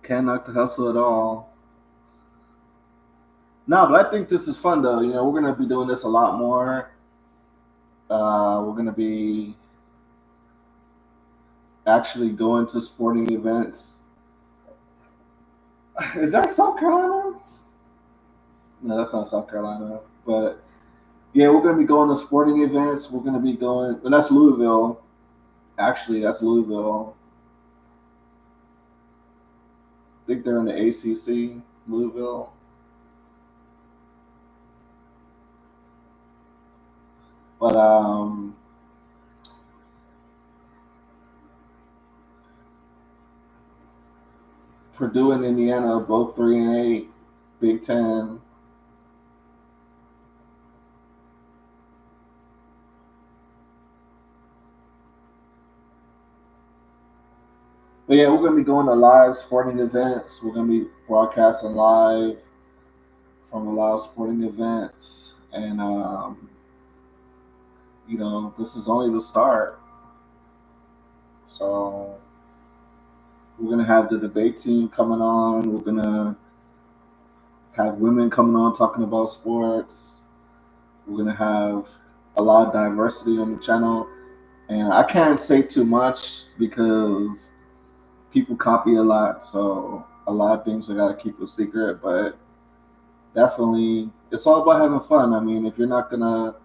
Can't knock the hustle at all. No, but I think this is fun though. We're gonna be doing this a lot more. We're gonna be actually going to sporting events. Is that South Carolina? No, that's not South Carolina. But yeah, we're gonna be going to sporting events. We're gonna be going. And that's Louisville. Actually, that's Louisville. I think they're in the ACC. Louisville. But Purdue and Indiana both 3-8, Big Ten. But yeah, we're gonna be going to live sporting events. We're gonna be broadcasting live from a lot of sporting events, and this is only the start. So we're gonna have the debate team coming on. We're gonna have women coming on talking about sports. We're gonna have a lot of diversity on the channel, and I can't say too much because people copy a lot. So a lot of things I gotta keep a secret, but definitely it's all about having fun. I mean, if you're not gonna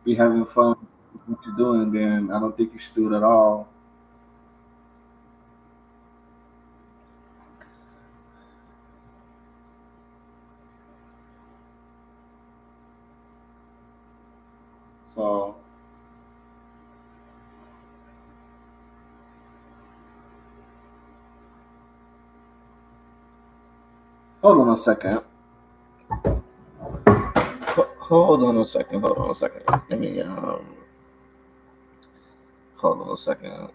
be having fun with what you're doing, then I don't think you should do it at all. So hold on a second. Hold on a second. Hold on a second. Let me hold on a second.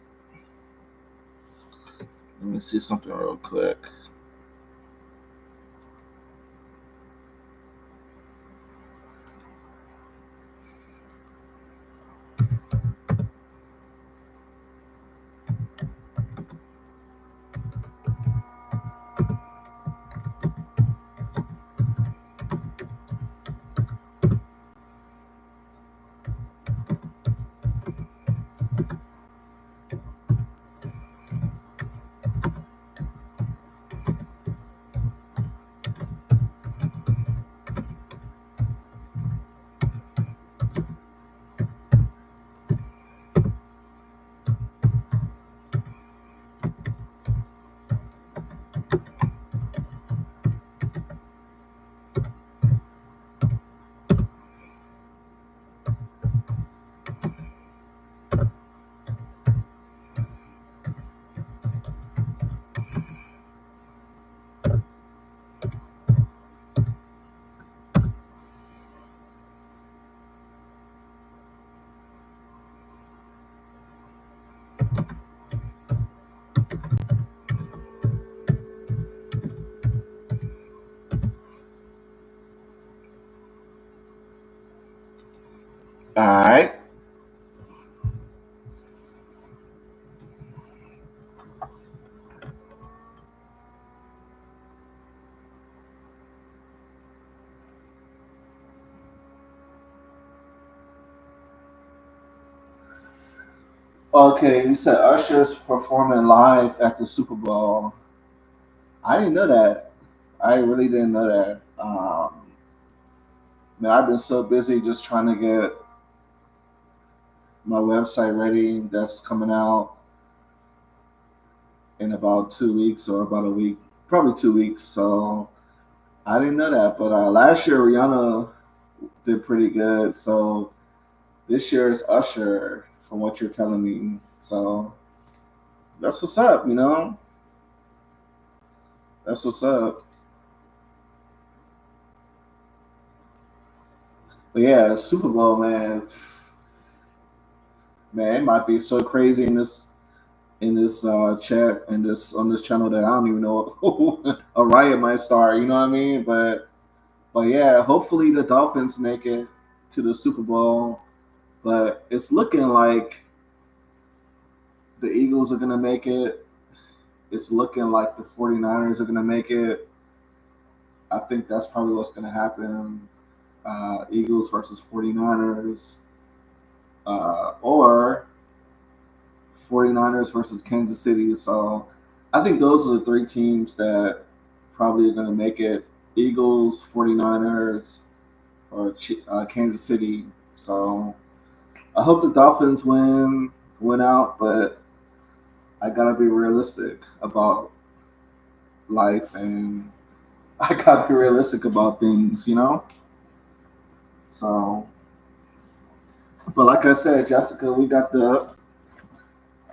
Let me see something real quick. All right. Okay, you said Usher's performing live at the Super Bowl. I didn't know that. I really didn't know that. Man, I've been so busy just trying to get my website ready. That's coming out in about 2 weeks or about a week, probably 2 weeks. So I didn't know that. But last year Rihanna did pretty good. So this year is Usher, from what you're telling me. So that's what's up. That's what's up. But yeah, Super Bowl, man, it might be so crazy in this chat and this on this channel that I don't even know a riot might start. You know what I mean? But yeah, hopefully the Dolphins make it to the Super Bowl. But it's looking like the Eagles are gonna make it. It's looking like the 49ers are gonna make it. I think that's probably what's gonna happen. Eagles versus 49ers. Or 49ers versus Kansas City. So I think those are the three teams that probably are going to make it: Eagles, 49ers, or Kansas City. So I hope the Dolphins win out, but I gotta be realistic about life, and I gotta be realistic about things. So But like I said, Jessica, we got the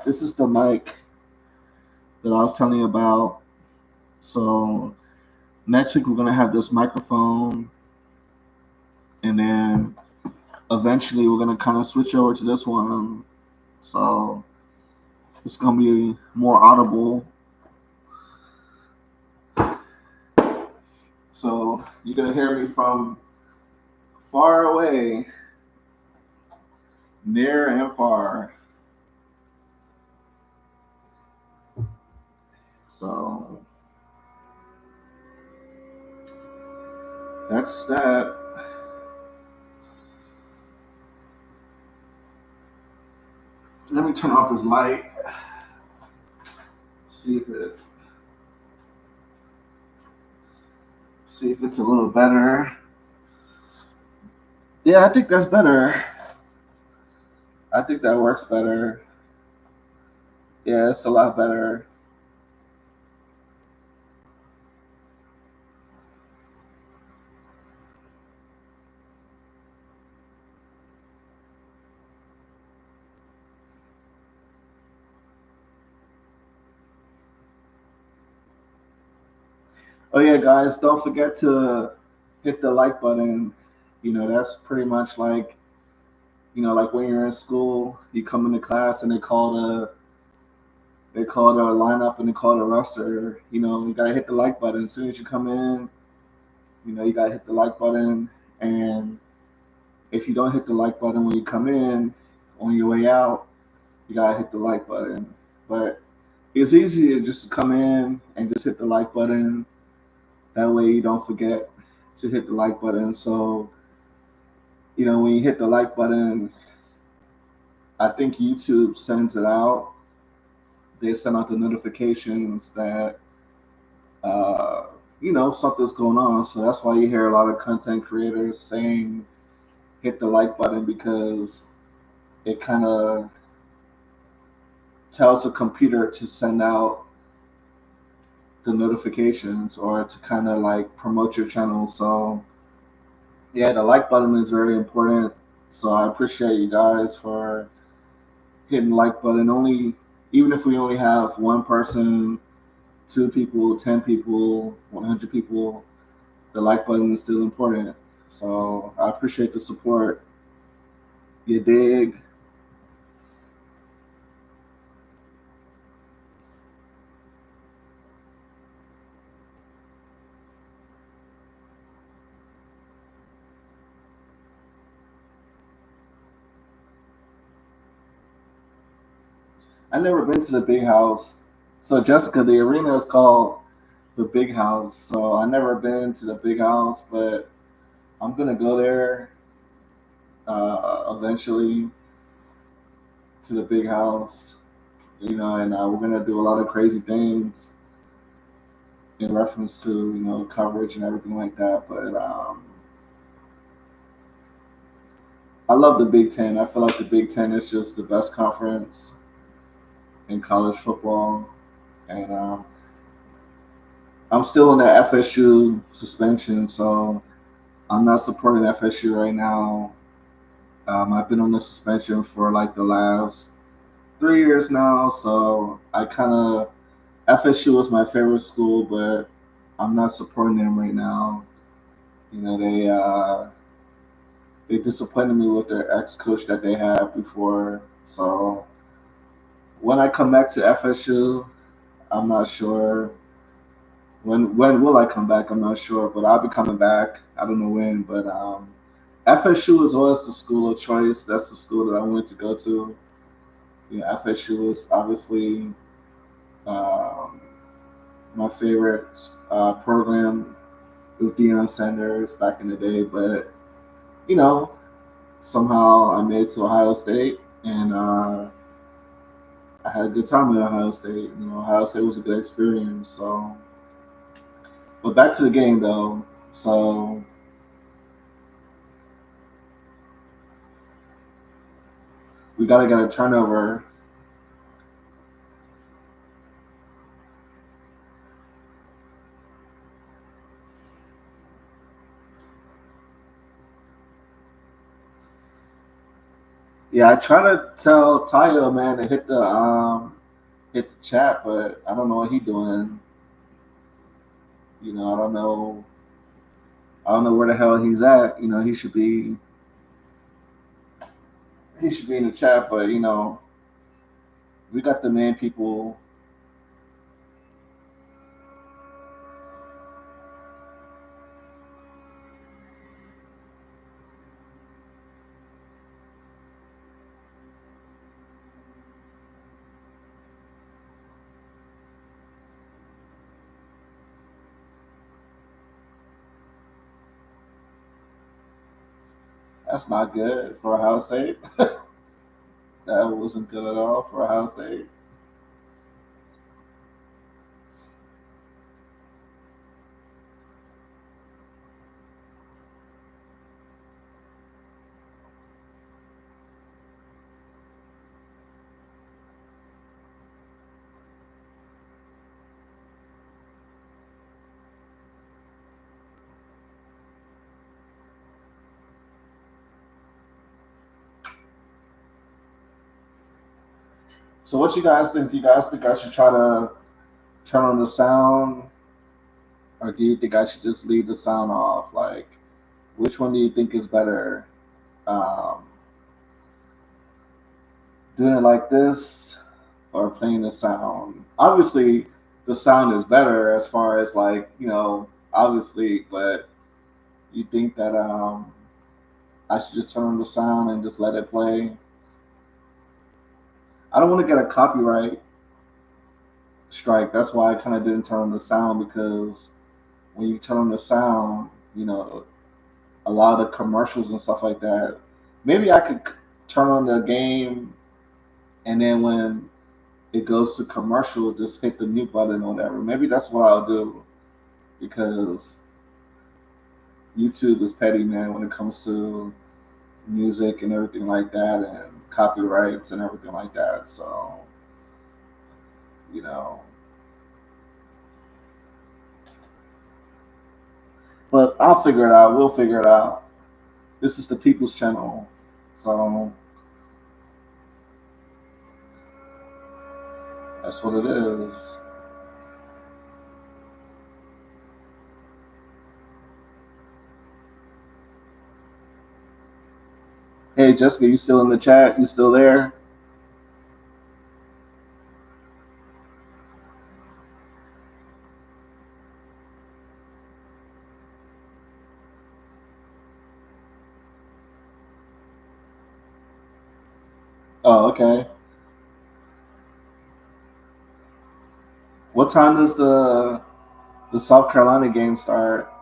this is the mic that I was telling you about. So next week we're gonna have this microphone, and then eventually we're gonna kind of switch over to this one. So it's gonna be more audible. So you're gonna hear me from far away, near and far. So that's that. Let me turn off this light. See if it see if it's a little better. Yeah, I think that's better. I think that works better. Yeah, it's a lot better. Oh yeah, guys, don't forget to hit the like button. That's pretty much like like when you're in school, you come into class and they call the lineup and they call the roster. You gotta hit the like button as soon as you come in. You gotta hit the like button, and if you don't hit the like button when you come in, on your way out, you gotta hit the like button. But it's easier just to come in and just hit the like button. That way you don't forget to hit the like button. So when you hit the like button, I think YouTube sends it out. They send out the notifications that uh, something's going on. So that's why you hear a lot of content creators saying hit the like button, because it kind of tells the computer to send out the notifications or to kind of like promote your channel. So yeah, the like button is very important. So I appreciate you guys for hitting the like button. Only even if we only have one person, two people, 10 people, 100 people, the like button is still important. So I appreciate the support. You dig? I never been to the big house. So Jessica, the arena is called the big house. So I never been to the big house, but I'm gonna go there eventually to the big house. And we're gonna do a lot of crazy things in reference to coverage and everything like that. But I love the Big Ten. I feel like the Big Ten is just the best conference in college football, and I'm still in the FSU suspension, so I'm not supporting FSU right now. I've been on the suspension for like the last 3 years now, so I kind of FSU was my favorite school, but I'm not supporting them right now. You know, they disappointed me with their ex coach that they had before. So when I come back to FSU, I'm not sure. When will I come back? I'm not sure, but I'll be coming back. I don't know when, but FSU is always the school of choice. That's the school that I wanted to go to. FSU is obviously um, my favorite program with Deion Sanders back in the day, but you know, somehow I made it to Ohio State, and I had a good time at Ohio State. Ohio State was a good experience. So, but back to the game though. So we gotta get a turnover. Yeah, I try to tell Tayo, man, to hit the chat, but I don't know what he doing. You know, I don't know where the hell he's at. You know, he should be in the chat, but you know, we got the main people. That's not good for Ohio State. That wasn't good at all for Ohio State. So, what you guys think? You guys think I should try to turn on the sound, or do you think I should just leave the sound off? Like, which one do you think is better? Um, Doing it like this or playing the sound? Obviously, the sound is better as far as like obviously, but you think that I should just turn on the sound and just let it play? I don't want to get a copyright strike. That's why I kind of didn't turn on the sound because when you turn on the sound, a lot of commercials and stuff like that. Maybe I could turn on the game and then when it goes to commercial, just hit the mute button or whatever. Maybe that's what I'll do because YouTube is petty, man, when it comes to music and everything like that and copyrights and everything like that. So, you know, but I'll figure it out. We'll figure it out. This is the people's channel. So that's what it is. Hey, Jessica, you still in the chat? You still there? Oh, okay. What time does the South Carolina game start?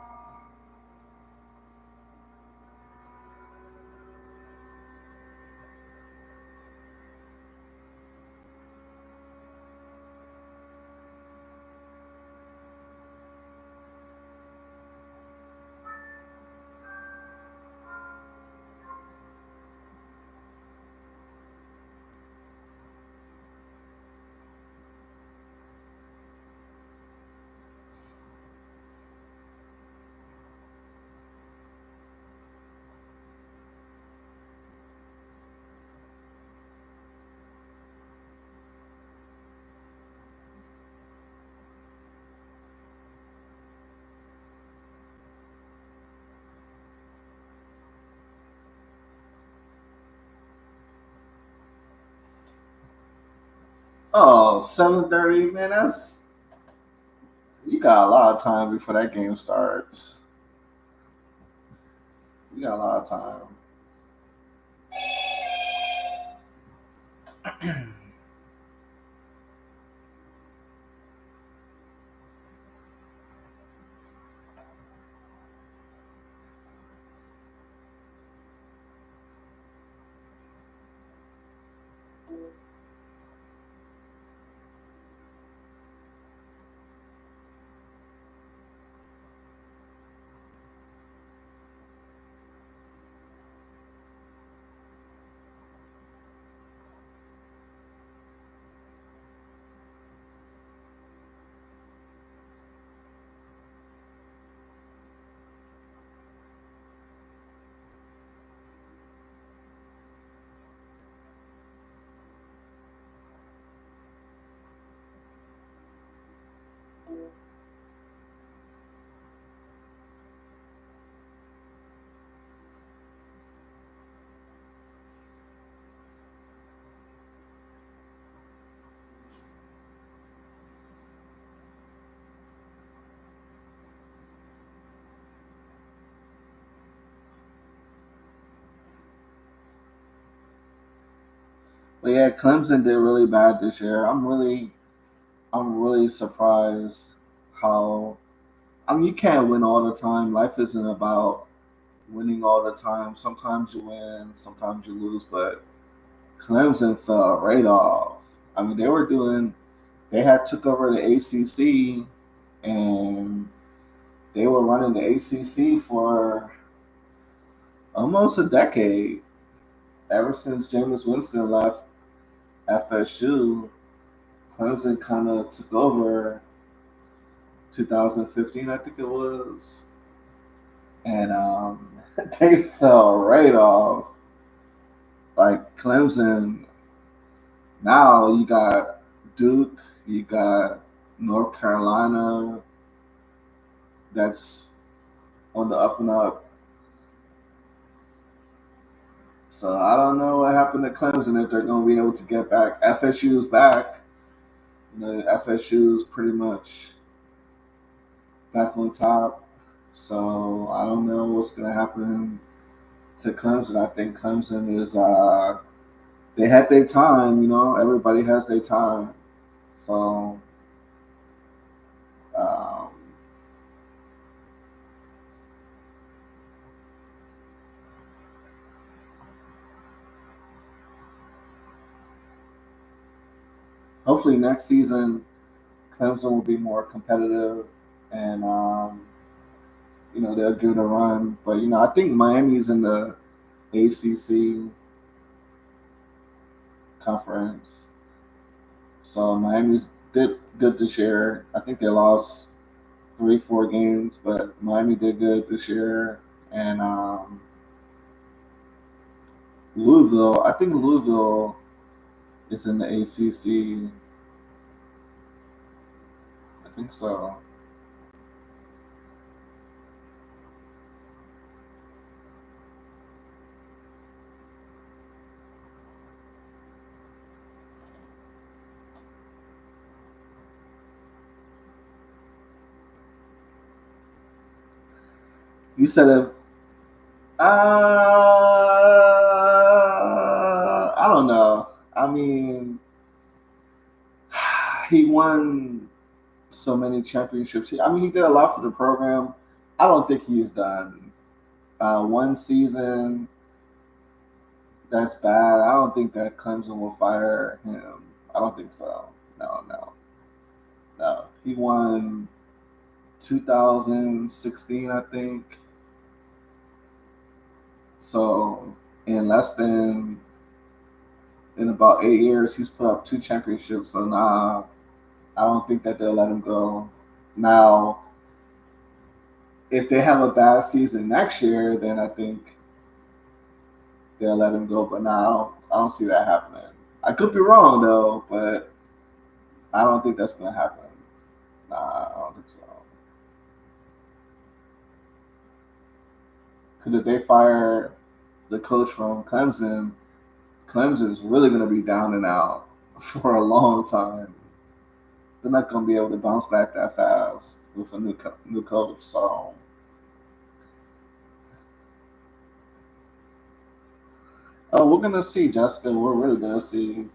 Oh, 7:30, man. That's You got a lot of time before that game starts. You got a lot of time. But yeah, Clemson did really bad this year. I'm really surprised how. I mean, you can't win all the time. Life isn't about winning all the time. Sometimes you win, sometimes you lose. But Clemson fell right off. I mean, they were doing. They had took over the ACC, and they were running the ACC for almost a decade. Ever since Jameis Winston left FSU, Clemson kind of took over 2015, I think it was, and they fell right off. Like Clemson, now you got Duke, you got North Carolina, that's on the up and up. So I don't know what happened to Clemson if they're going to be able to get back. FSU's back. You know, FSU's pretty much back on top. So I don't know what's going to happen to Clemson. I think Clemson is they had their time. You know, everybody has their time. So um, hopefully next season Clemson will be more competitive and you know they'll give it a run. But you know I think Miami's in the ACC conference, so Miami's did good this year. I think they lost 3, 4 games, but Miami did good this year. And Louisville, I think Louisville is in the ACC. I think so. You said it. I don't know. I mean, he won so many championships. I mean, he did a lot for the program. I don't think he's done. One season, that's bad. I don't think that Clemson will fire him. I don't think so. No, no, no. He won 2016, I think. So in about 8 years, he's put up 2 championships. So nah, I don't think that they'll let him go. Now, if they have a bad season next year, then I think they'll let him go. But nah, I don't see that happening. I could be wrong though, but I don't think that's gonna happen. Nah, I don't think so. Because if they fire the coach from Clemson, Clemson's really gonna be down and out for a long time. They're not gonna be able to bounce back that fast with a new coach. So, oh, we're gonna see, Jessica. We're really gonna see.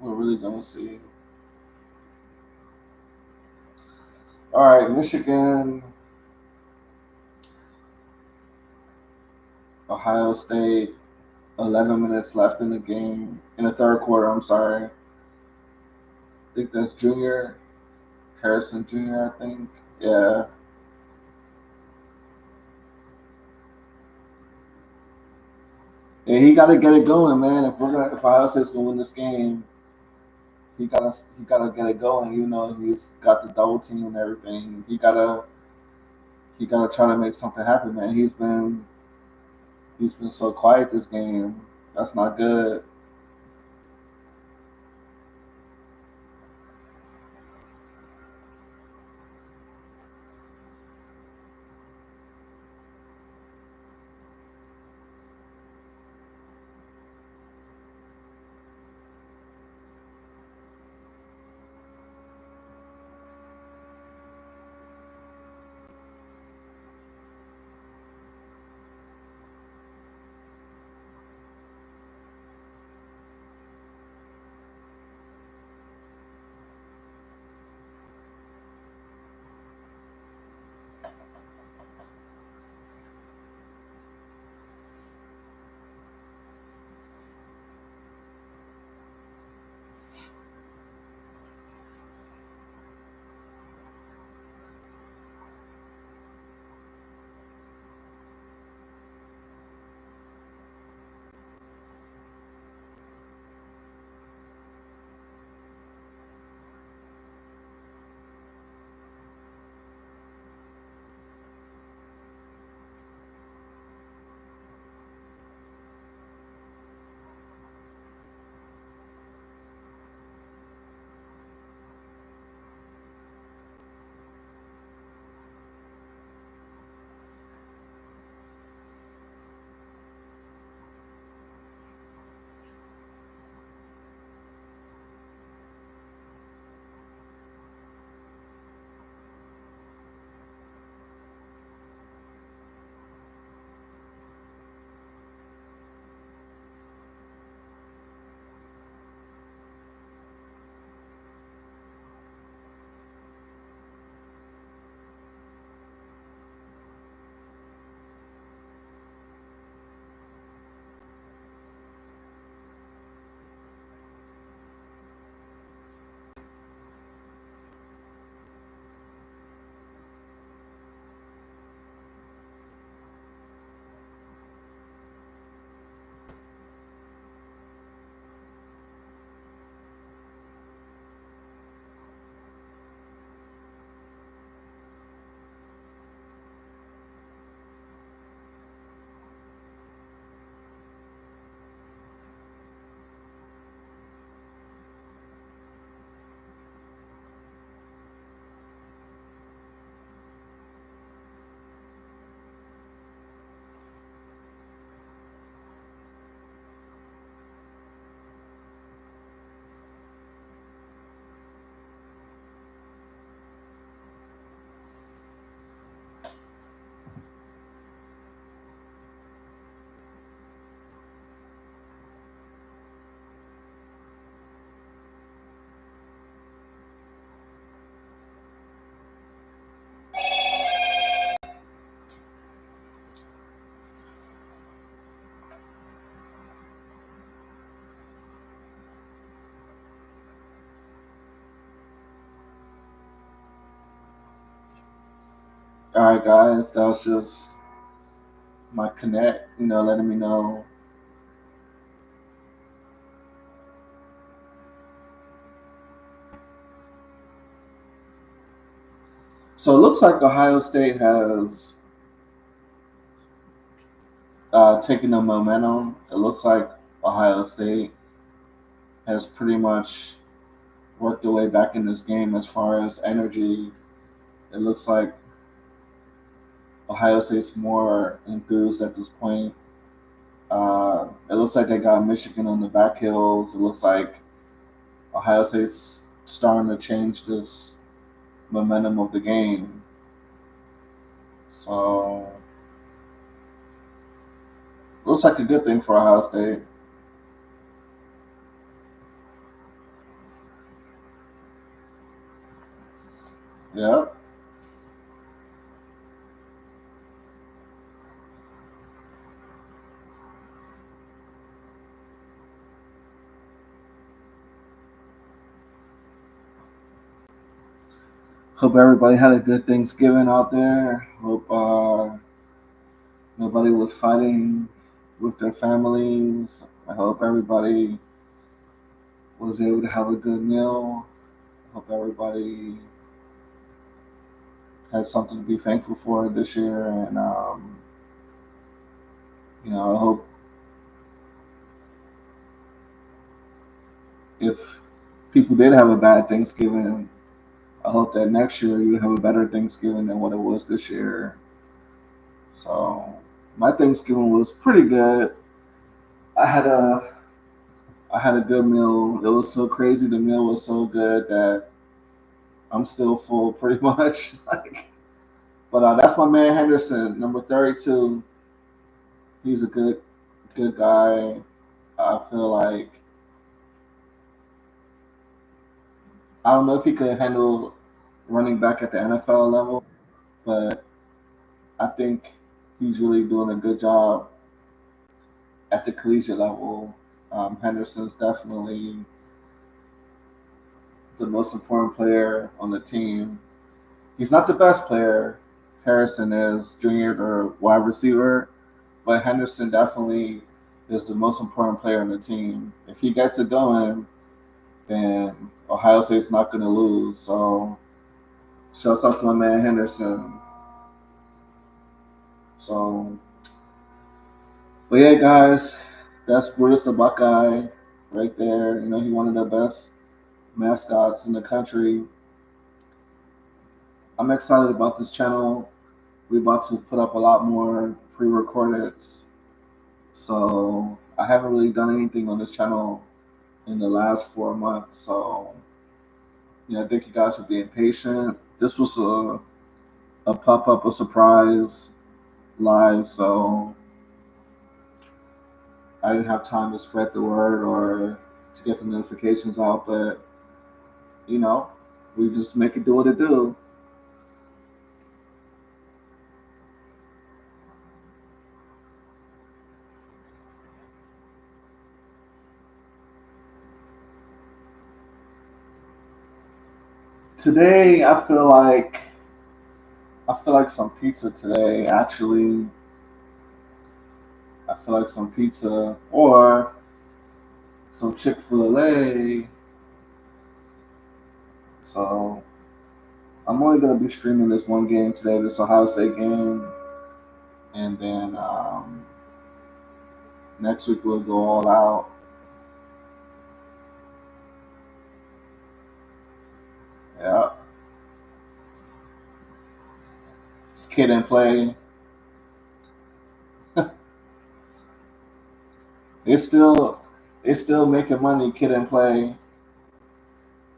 We're really gonna see. All right, Michigan, Ohio State. 11 minutes left in the game in the third quarter. I'm sorry. I think that's Junior Harrison Jr. I think. Yeah. Yeah, he got to get it going, man. If Ohio State's gonna win this game, he gotta get it going. You know, he's got the double team and everything. He gotta try to make something happen, man. He's been so quiet this game. That's not good. All right, guys, that was just my connect, letting me know. So it looks like Ohio State has taken the momentum. It looks like Ohio State has pretty much worked their way back in this game as far as energy. It looks like Ohio State's more enthused at this point. It looks like they got Michigan on the back hills. It looks like Ohio State's starting to change this momentum of the game. So looks like a good thing for Ohio State. Yeah. Hope everybody had a good Thanksgiving out there. Hope nobody was fighting with their families. I hope everybody was able to have a good meal. Hope everybody had something to be thankful for this year. And, I hope if people did have a bad Thanksgiving, I hope that next year you have a better Thanksgiving than what it was this year. So my Thanksgiving was pretty good. I had a I had a good meal. It was so crazy. The meal was so good that I'm still full, pretty much. But that's my man Henderson, number 32. He's a good guy. I feel like I don't know if he could handle running back at the NFL level, but I think he's really doing a good job at the collegiate level. Henderson's definitely the most important player on the team. He's not the best player. Harrison is junior or wide receiver, but Henderson definitely is the most important player on the team. If he gets it going, then Ohio State's not going to lose. So, shouts out to my man Henderson. So, but yeah, guys, that's Brutus the Buckeye right there. He's one of the best mascots in the country. I'm excited about this channel. We're about to put up a lot more pre-recorded. So I haven't really done anything on this channel in the last 4 months. So thank you guys for being patient. This was a pop up, a surprise live. So I didn't have time to spread the word or to get the notifications out. But you know, we just make it do what it do. Today, I feel like some pizza today. Actually, I feel like some pizza or some Chick-fil-A. So I'm only gonna be streaming this one game today, this Ohio State game, and then next week we'll go all out. Yeah, it's Kid and Play. It's still it's still making money. Kid and Play.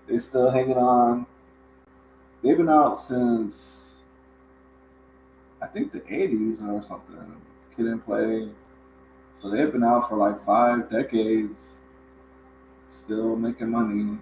They still hanging on. They've been out since I think the '80s or something. Kid and Play. So they've been out for like 5 decades, still making money.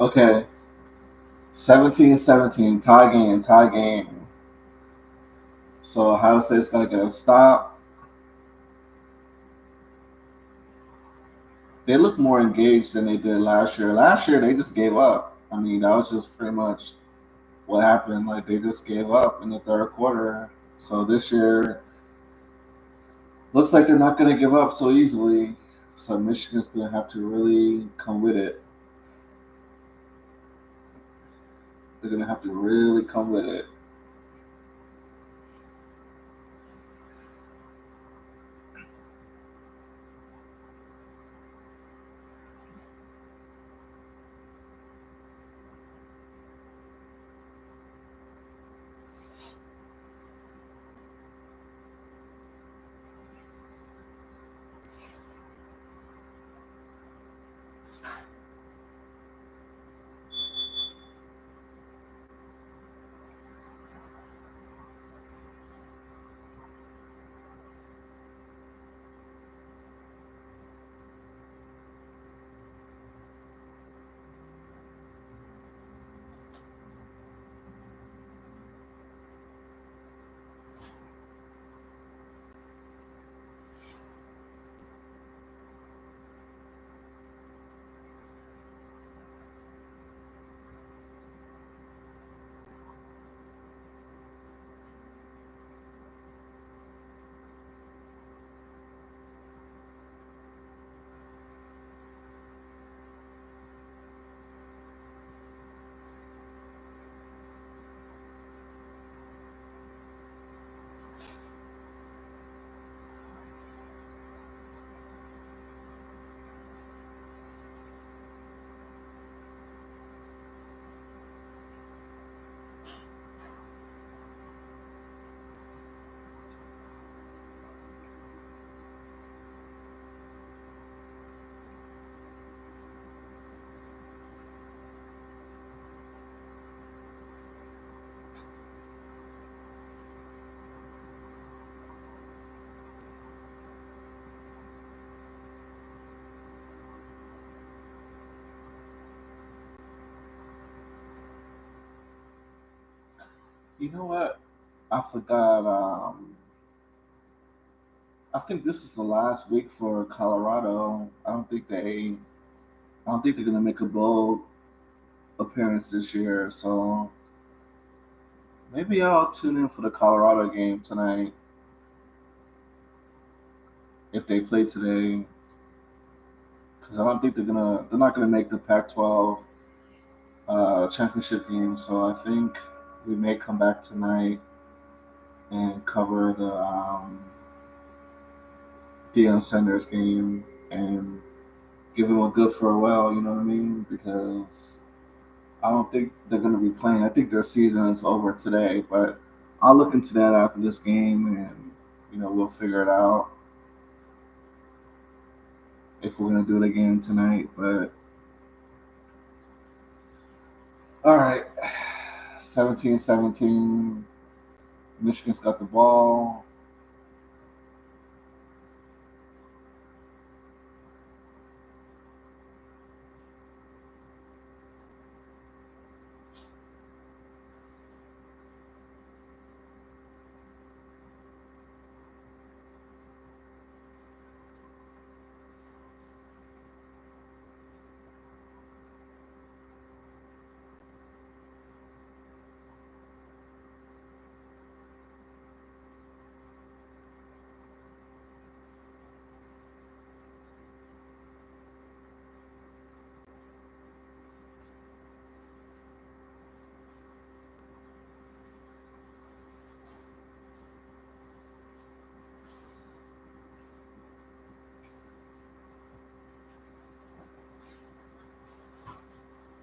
Okay, 17-17, tie game, tie game. So Ohio State's gonna get a stop. They look more engaged than they did last year. Last year they just gave up. I mean, that was just pretty much what happened. Like they just gave up in the third quarter. So this year looks like they're not gonna give up so easily. So Michigan's gonna have to really come with it. They're gonna have to really come with it. You know what? I forgot. I think this is the last week for Colorado. I don't think they're gonna make a bowl appearance this year. So maybe I'll tune in for the Colorado game tonight if they play today. Because I don't think they're not gonna make the Pac-12 championship game. So I think we may come back tonight and cover the Deion Sanders game and give him a good farewell. You know what I mean? Because I don't think they're going to be playing. I think their season is over today, but I'll look into that after this game, and we'll figure it out if we're going to do it again tonight. But all right, 17-17. Michigan's got the ball.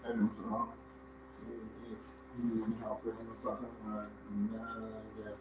And, you need help or something? No, yeah.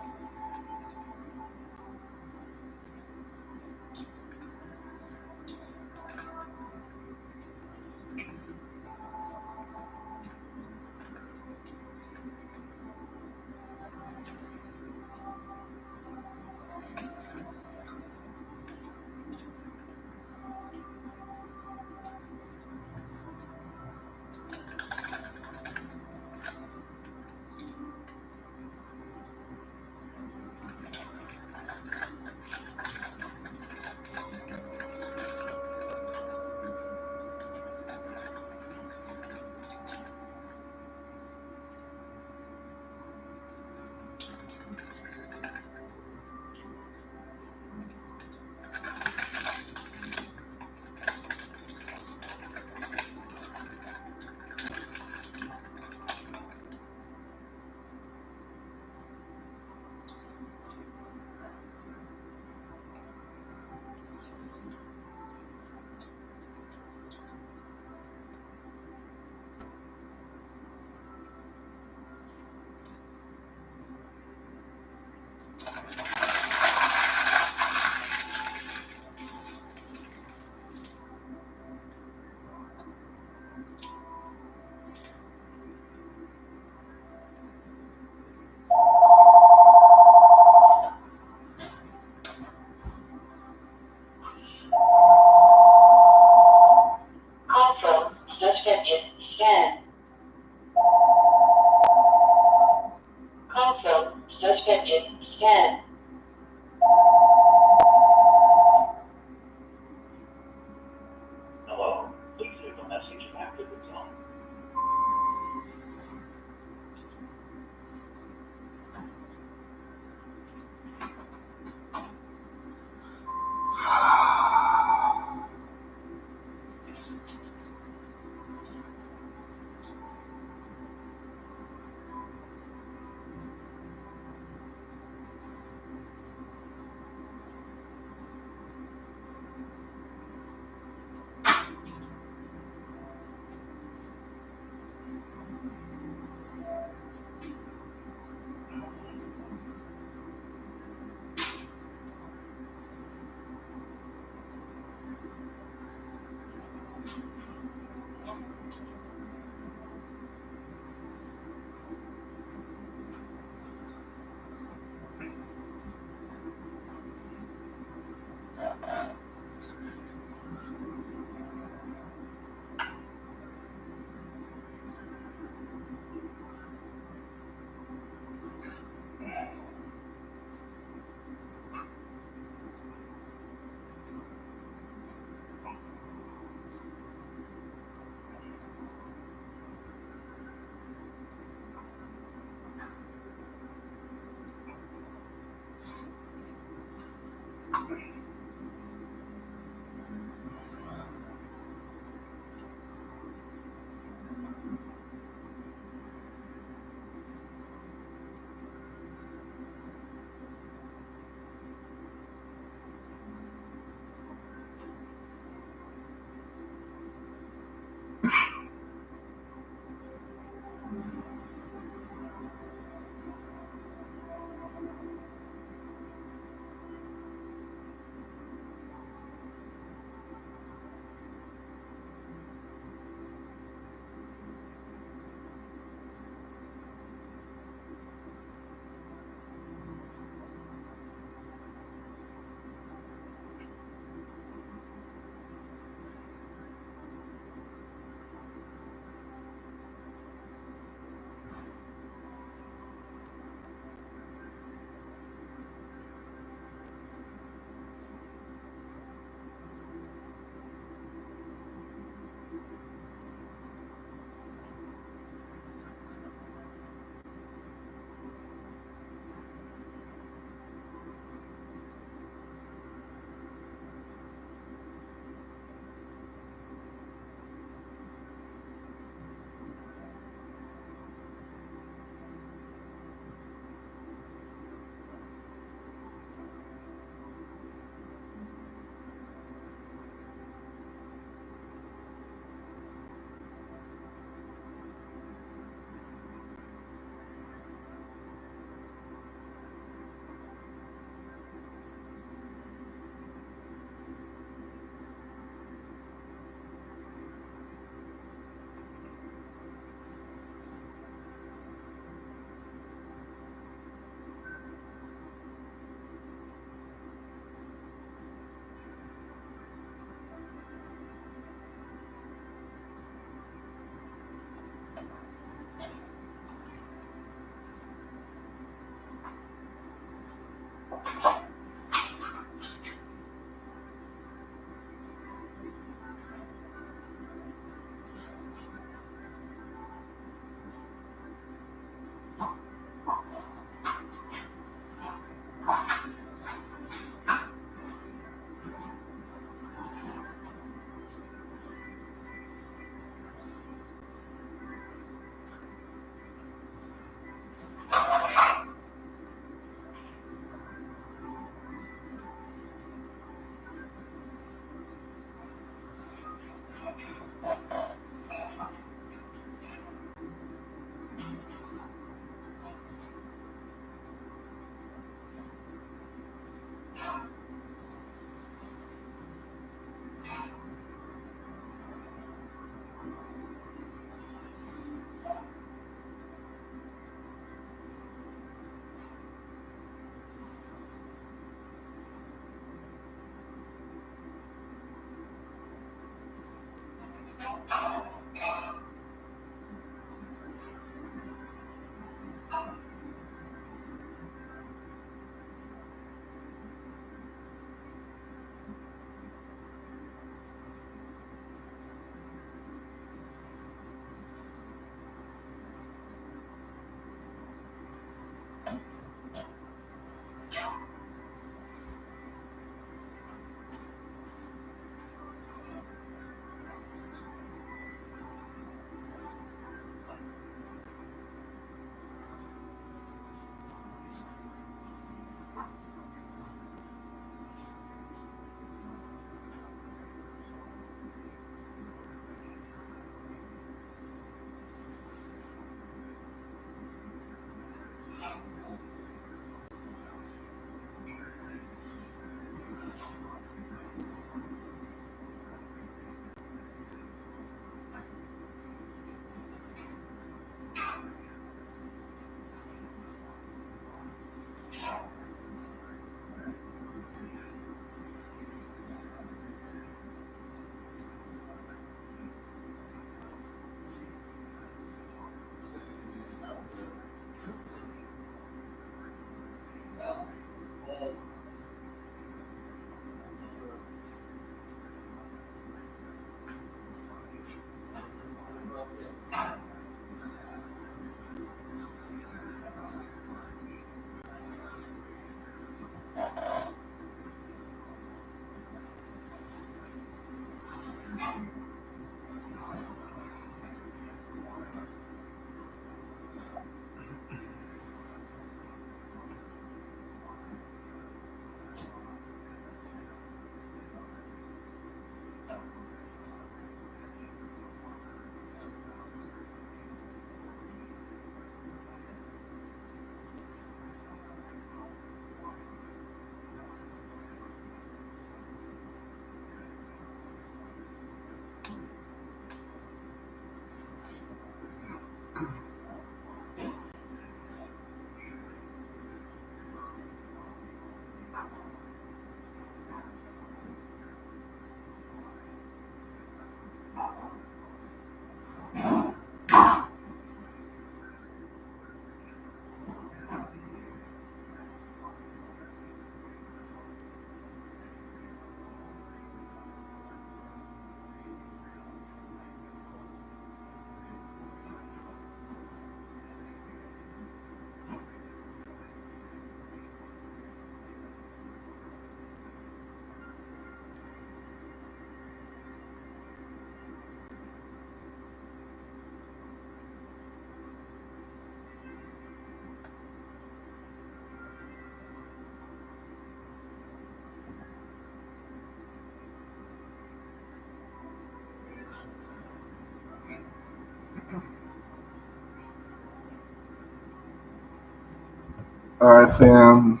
All right, fam.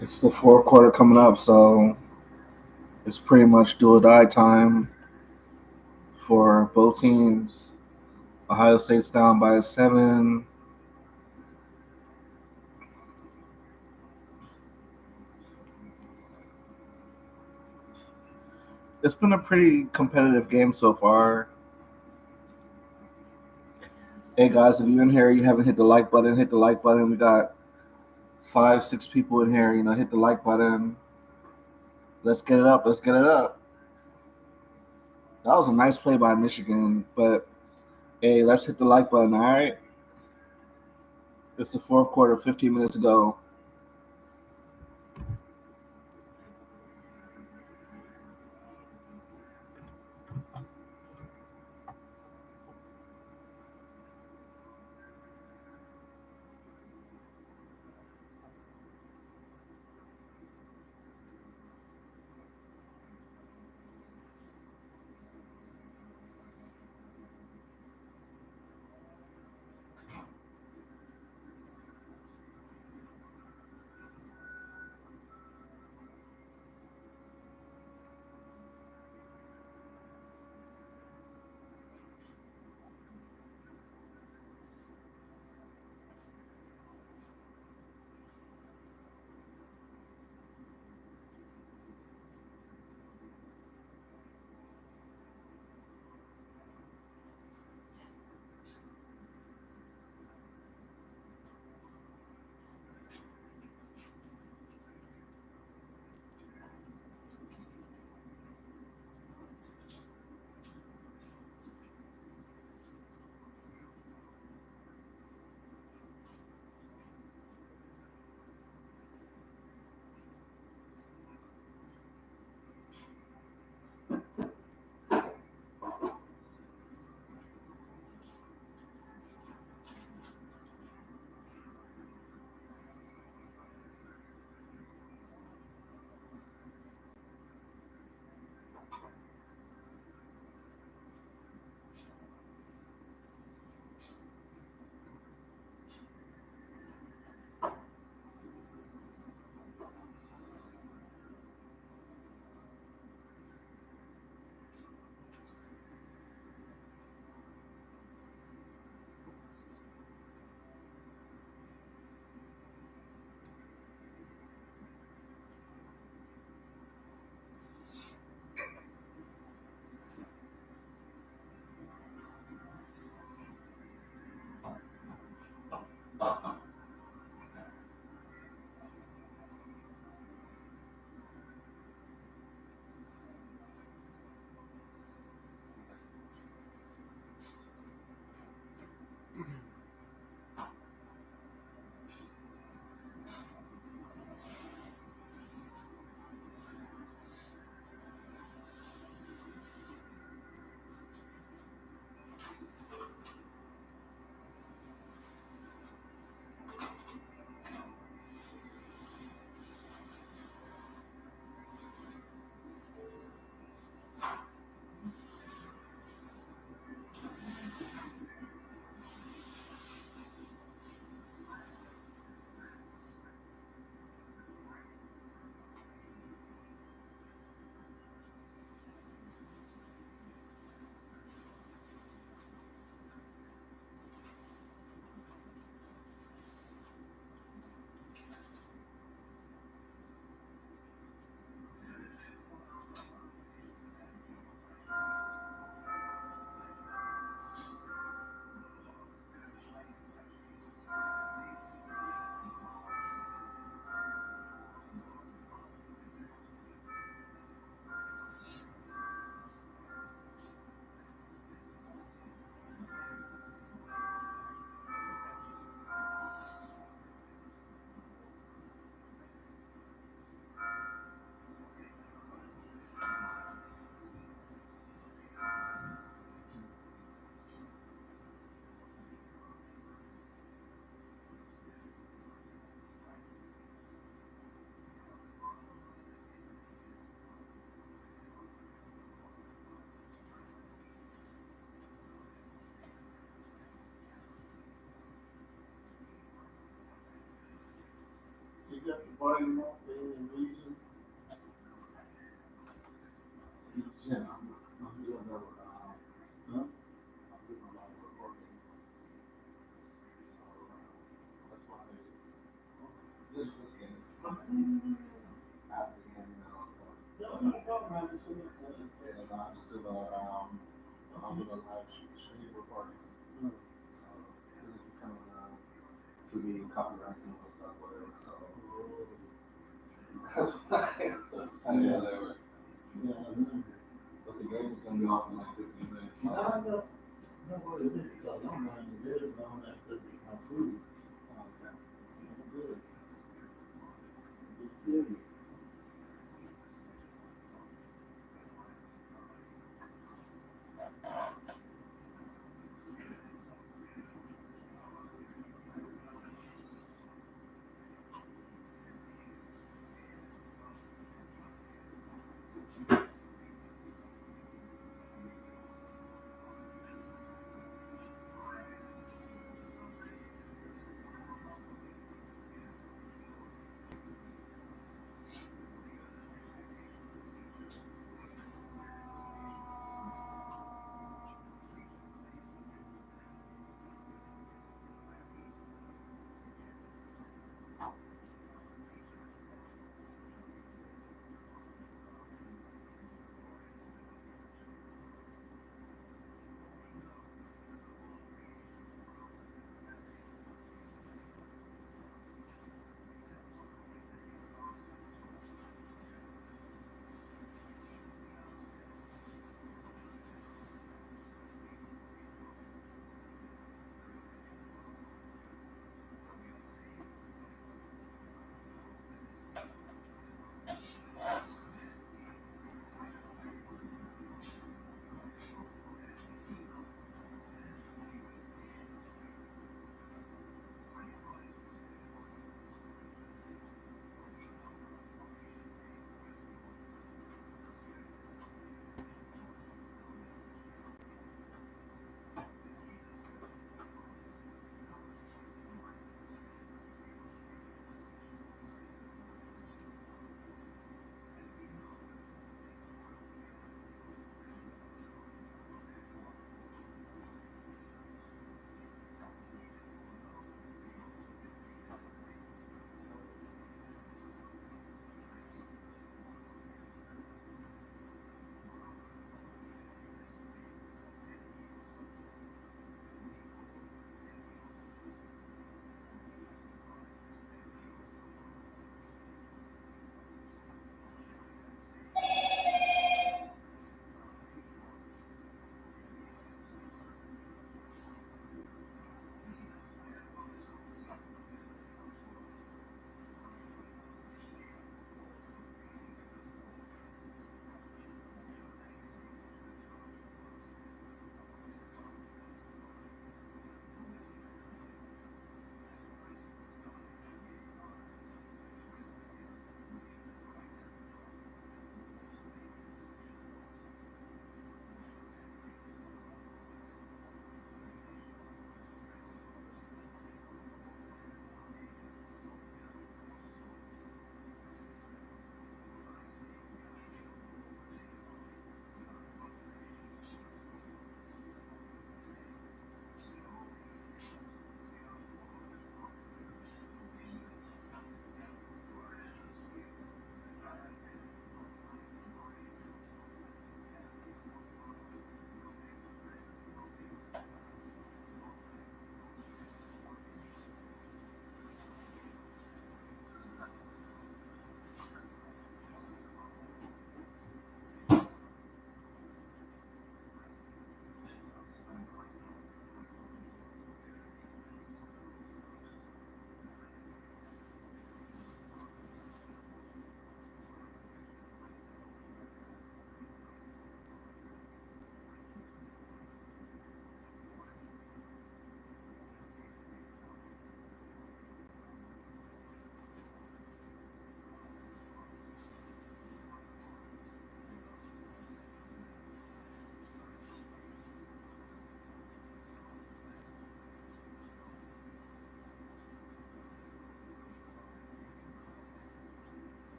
It's the fourth quarter coming up, so it's pretty much do or die time for both teams. Ohio State's down by 7. It's been a pretty competitive game so far. Hey guys, if you're in here, you haven't hit the like button, hit the like button. We got 5, 6 people in here. Hit the like button. Let's get it up. Let's get it up. That was a nice play by Michigan, but hey, let's hit the like button. All right. It's the fourth quarter, 15 minutes ago.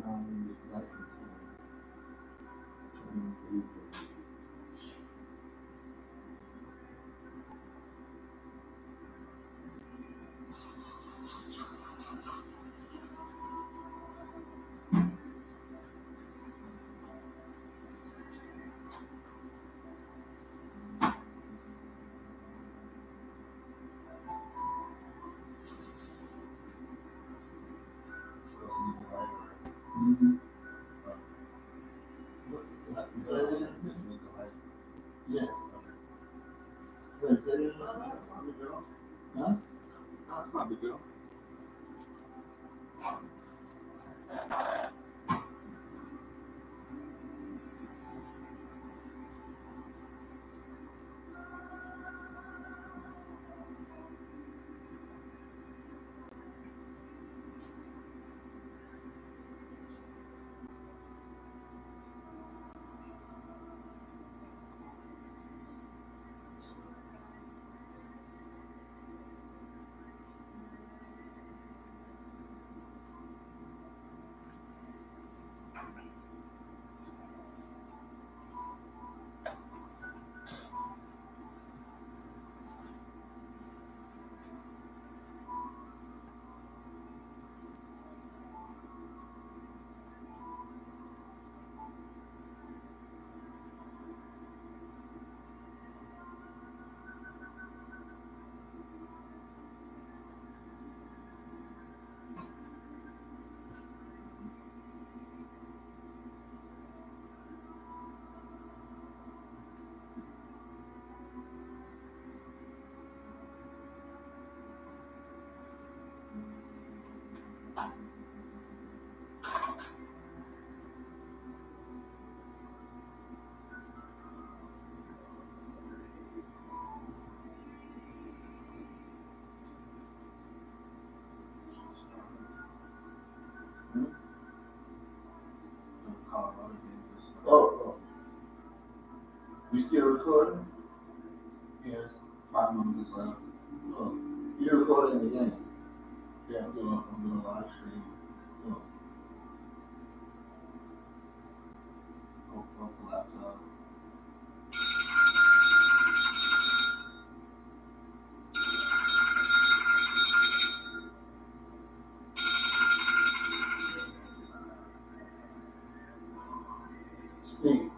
No, that's not a big deal. Oh, you still recording? Yes, 5 minutes left. Oh, you're recording again? Yeah, I'm doing a live stream. Oh, off the laptop. Speak.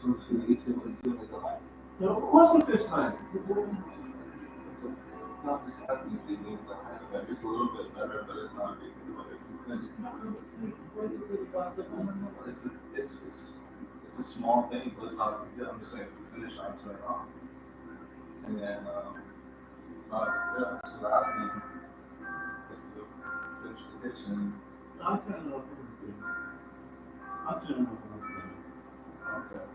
No, of course we FaceTime. It's just not just asking if they need the handbag. It's a little bit better, but it's not a big deal. It's a small thing, but it's not a big deal. I'm just saying, if you finish, I turn it off. And then it's not a big deal. So asking if you finish the kitchen. I'll turn it off. I'll turn it off. Okay.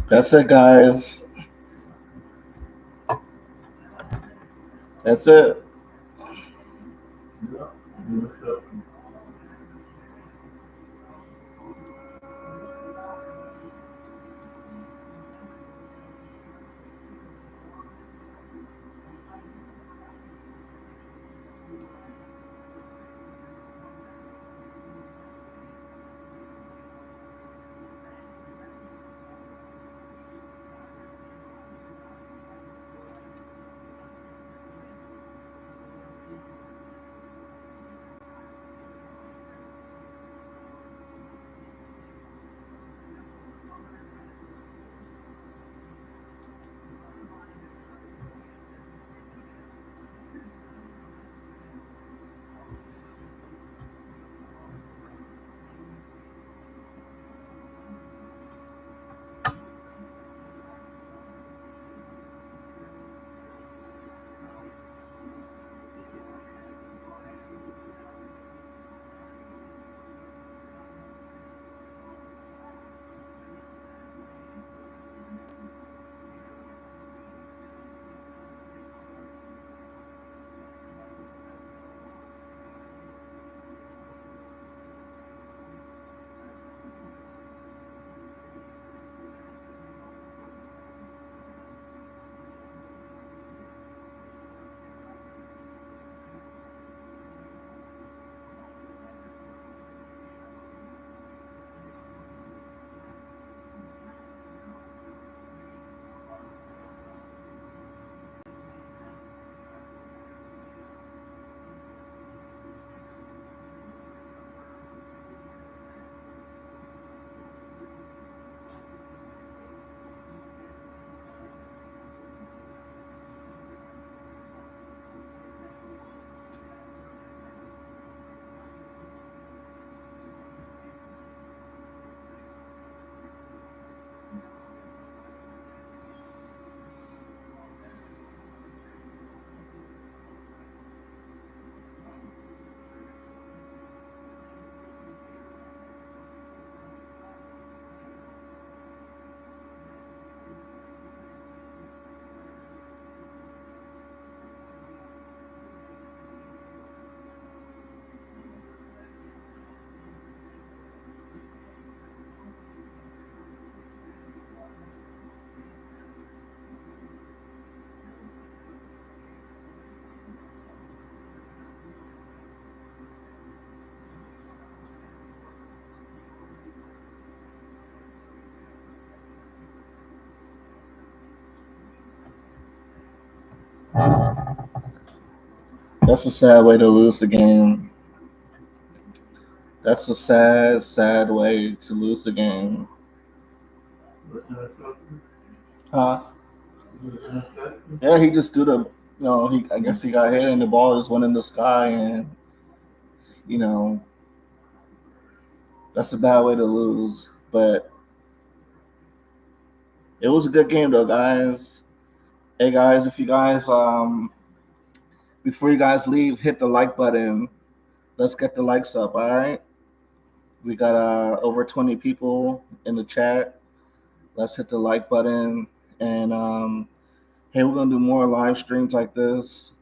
That's it, guys. That's it. That's a sad way to lose the game. That's a sad, sad way to lose the game. Huh? Yeah, he just threw the. He. I guess he got hit and the ball just went in the sky, and you know that's a bad way to lose. But it was a good game though, guys. Hey guys, if you guys before you guys leave, hit the like button. Let's get the likes up. All right. We got over 20 people in the chat. Let's hit the like button. And hey, we're gonna do more live streams like this.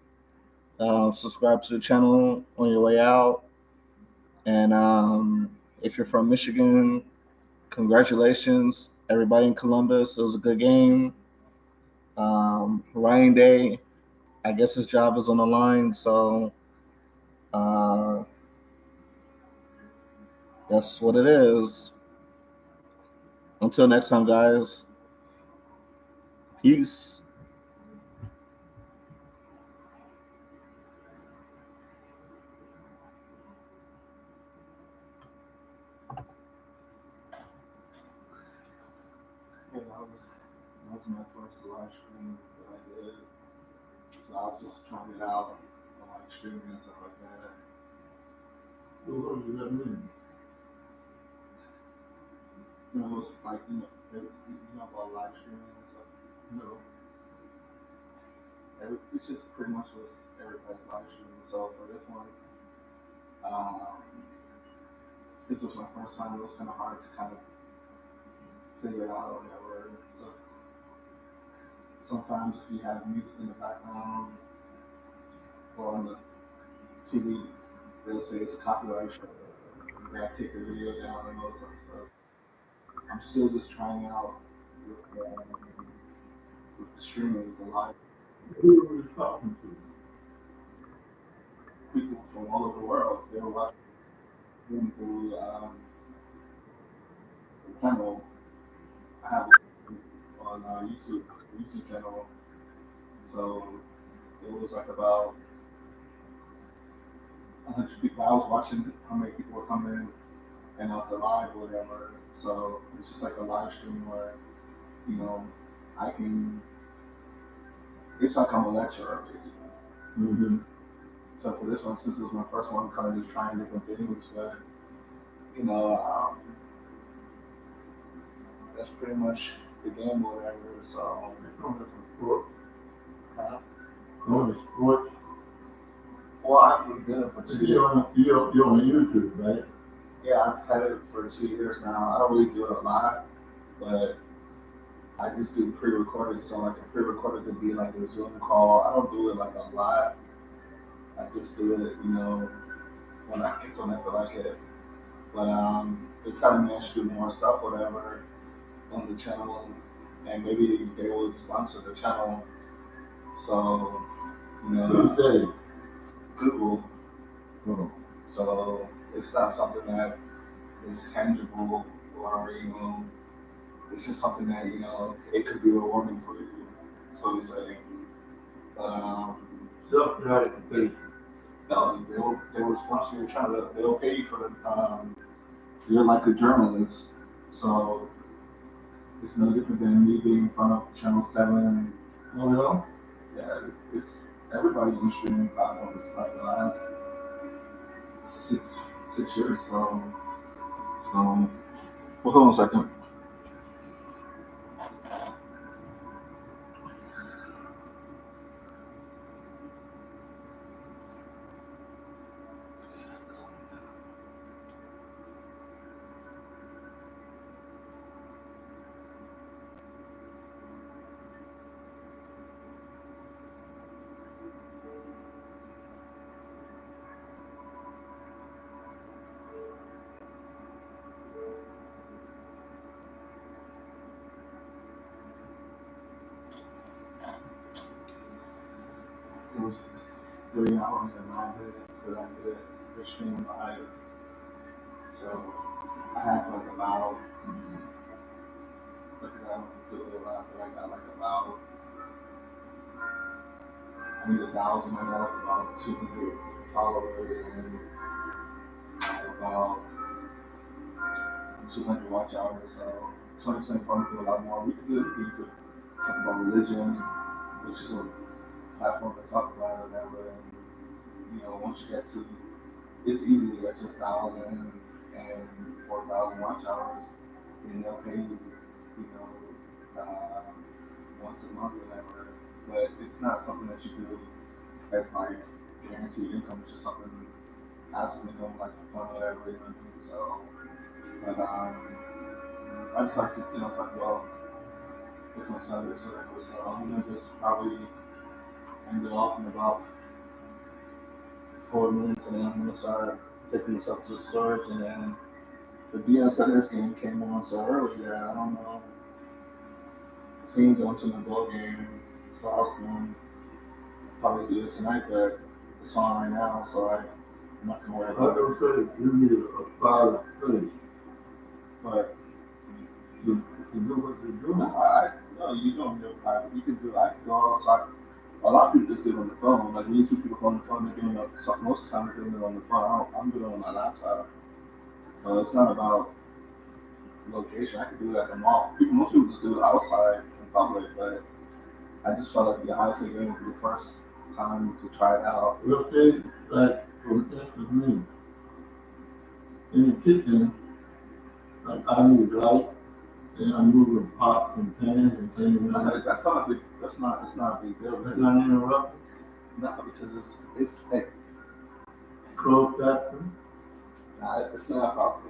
Subscribe to the channel on your way out. And if you're from Michigan, congratulations, everybody in Columbus. It was a good game. Ryan Day, I guess his job is on the line, so uh, that's what it is. Until next time, guys. Peace. Yeah, that was my first live stream that I did. So I was just trying it out on like streaming and stuff like that. What does that mean? It was like about live streaming and stuff. No. It just pretty much was everybody's live streaming. So for this one, um, since it was my first time, it was kind of hard to kind of figure it out or whatever. So sometimes if you have music in the background or on the TV, they'll say it's a copyright strike. You gotta take the video down and all this other stuff. I'm still just trying out with the streaming, the live. Who are you talking to? People from all over the world. They were watching through the channel. I have on YouTube channel. So it was like about 100 people. I was watching how many people were coming and out the live or whatever. So it's just like a live stream where you know I can. It's like I'm a lecturer basically. Mm-hmm. So for this one, since it was my first one, I'm kind of just trying different things, but you know, that's pretty much the game or whatever. So it's no different sport. Huh? No sport. Well, I've been doing it for 2 years. You're on YouTube, right? Yeah, I've had it for 2 years now. I don't really do it a lot, but I just do pre-recorded. So like a pre-recorded could be like a Zoom call. I don't do it like a lot. I just do it, when I get when I feel like it. But they're telling me I should do more stuff, whatever, on the channel, and maybe they would sponsor the channel. So, Tuesday. Google. Oh. So it's not something that is tangible or it's just something that it could be rewarding for you, so to say. But self-gratification. No, they will sponsor your channel. They'll pay you for the you're like a journalist, so it's no different than me being in front of Channel 7. Yeah, it's everybody's been streaming platforms like the last six years. So well, hold on a second. It was 3 hours and 9 minutes that I did the stream live. So I have like about because I don't do it a lot, but I got like about I need 1,000. I got about 200 followers and about 200 watch hours. So 2024 we could do a lot more. We could do. We could talk about religion, which is a platform to talk about or whatever. And once you get to, it's easy to get to 1,000 and 4,000 watch hours, and they'll pay you, once a month or whatever. But it's not something that you do as like guaranteed income. It's just something passive income, like for fun, whatever you want to do. So, but I just like to talk about different subjects. So I'm gonna just probably end it off in about 4 minutes, and then I'm gonna start taking this up to the storage, and then the Deion Sanders game came on so early that I don't know. The team going to the ball game, so I was going to probably do it tonight, but it's on right now, so I'm not gonna worry I about it. don't say you need a file finish. But You do what you do. no, you don't do private. You can do. I can go outside. A lot of people just do it on the phone. Like when you see people on the phone, they're doing it. Most of the time, they're doing it on the phone. I'm doing it on my laptop. So it's not about location. I could do it at the mall. Most people just do it outside in public, but I just felt like the honestly game would be the first time to try it out. Let's say, like, for instance, me, in the kitchen, like, I need light, and I'm moving pots and pans and things like that. That's not a big. That's not. It's not a big deal. That's not interrupted. No, because it's hey, Close caption. nah, it's not a problem.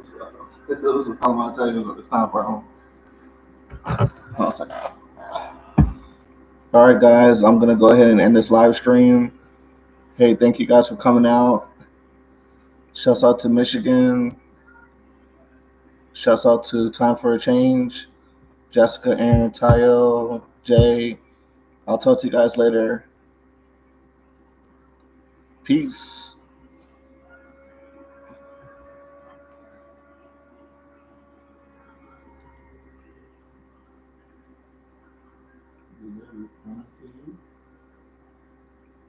If it was a problem, I'll tell you. It's not a problem. Hold on a second. All right, guys, I'm gonna go ahead and end this live stream. Hey, thank you guys for coming out. Shouts out to Michigan. Shouts out to Time for a Change, Jessica, Aaron, Tayo, Jay. I'll talk to you guys later. Peace. Did they respond to you?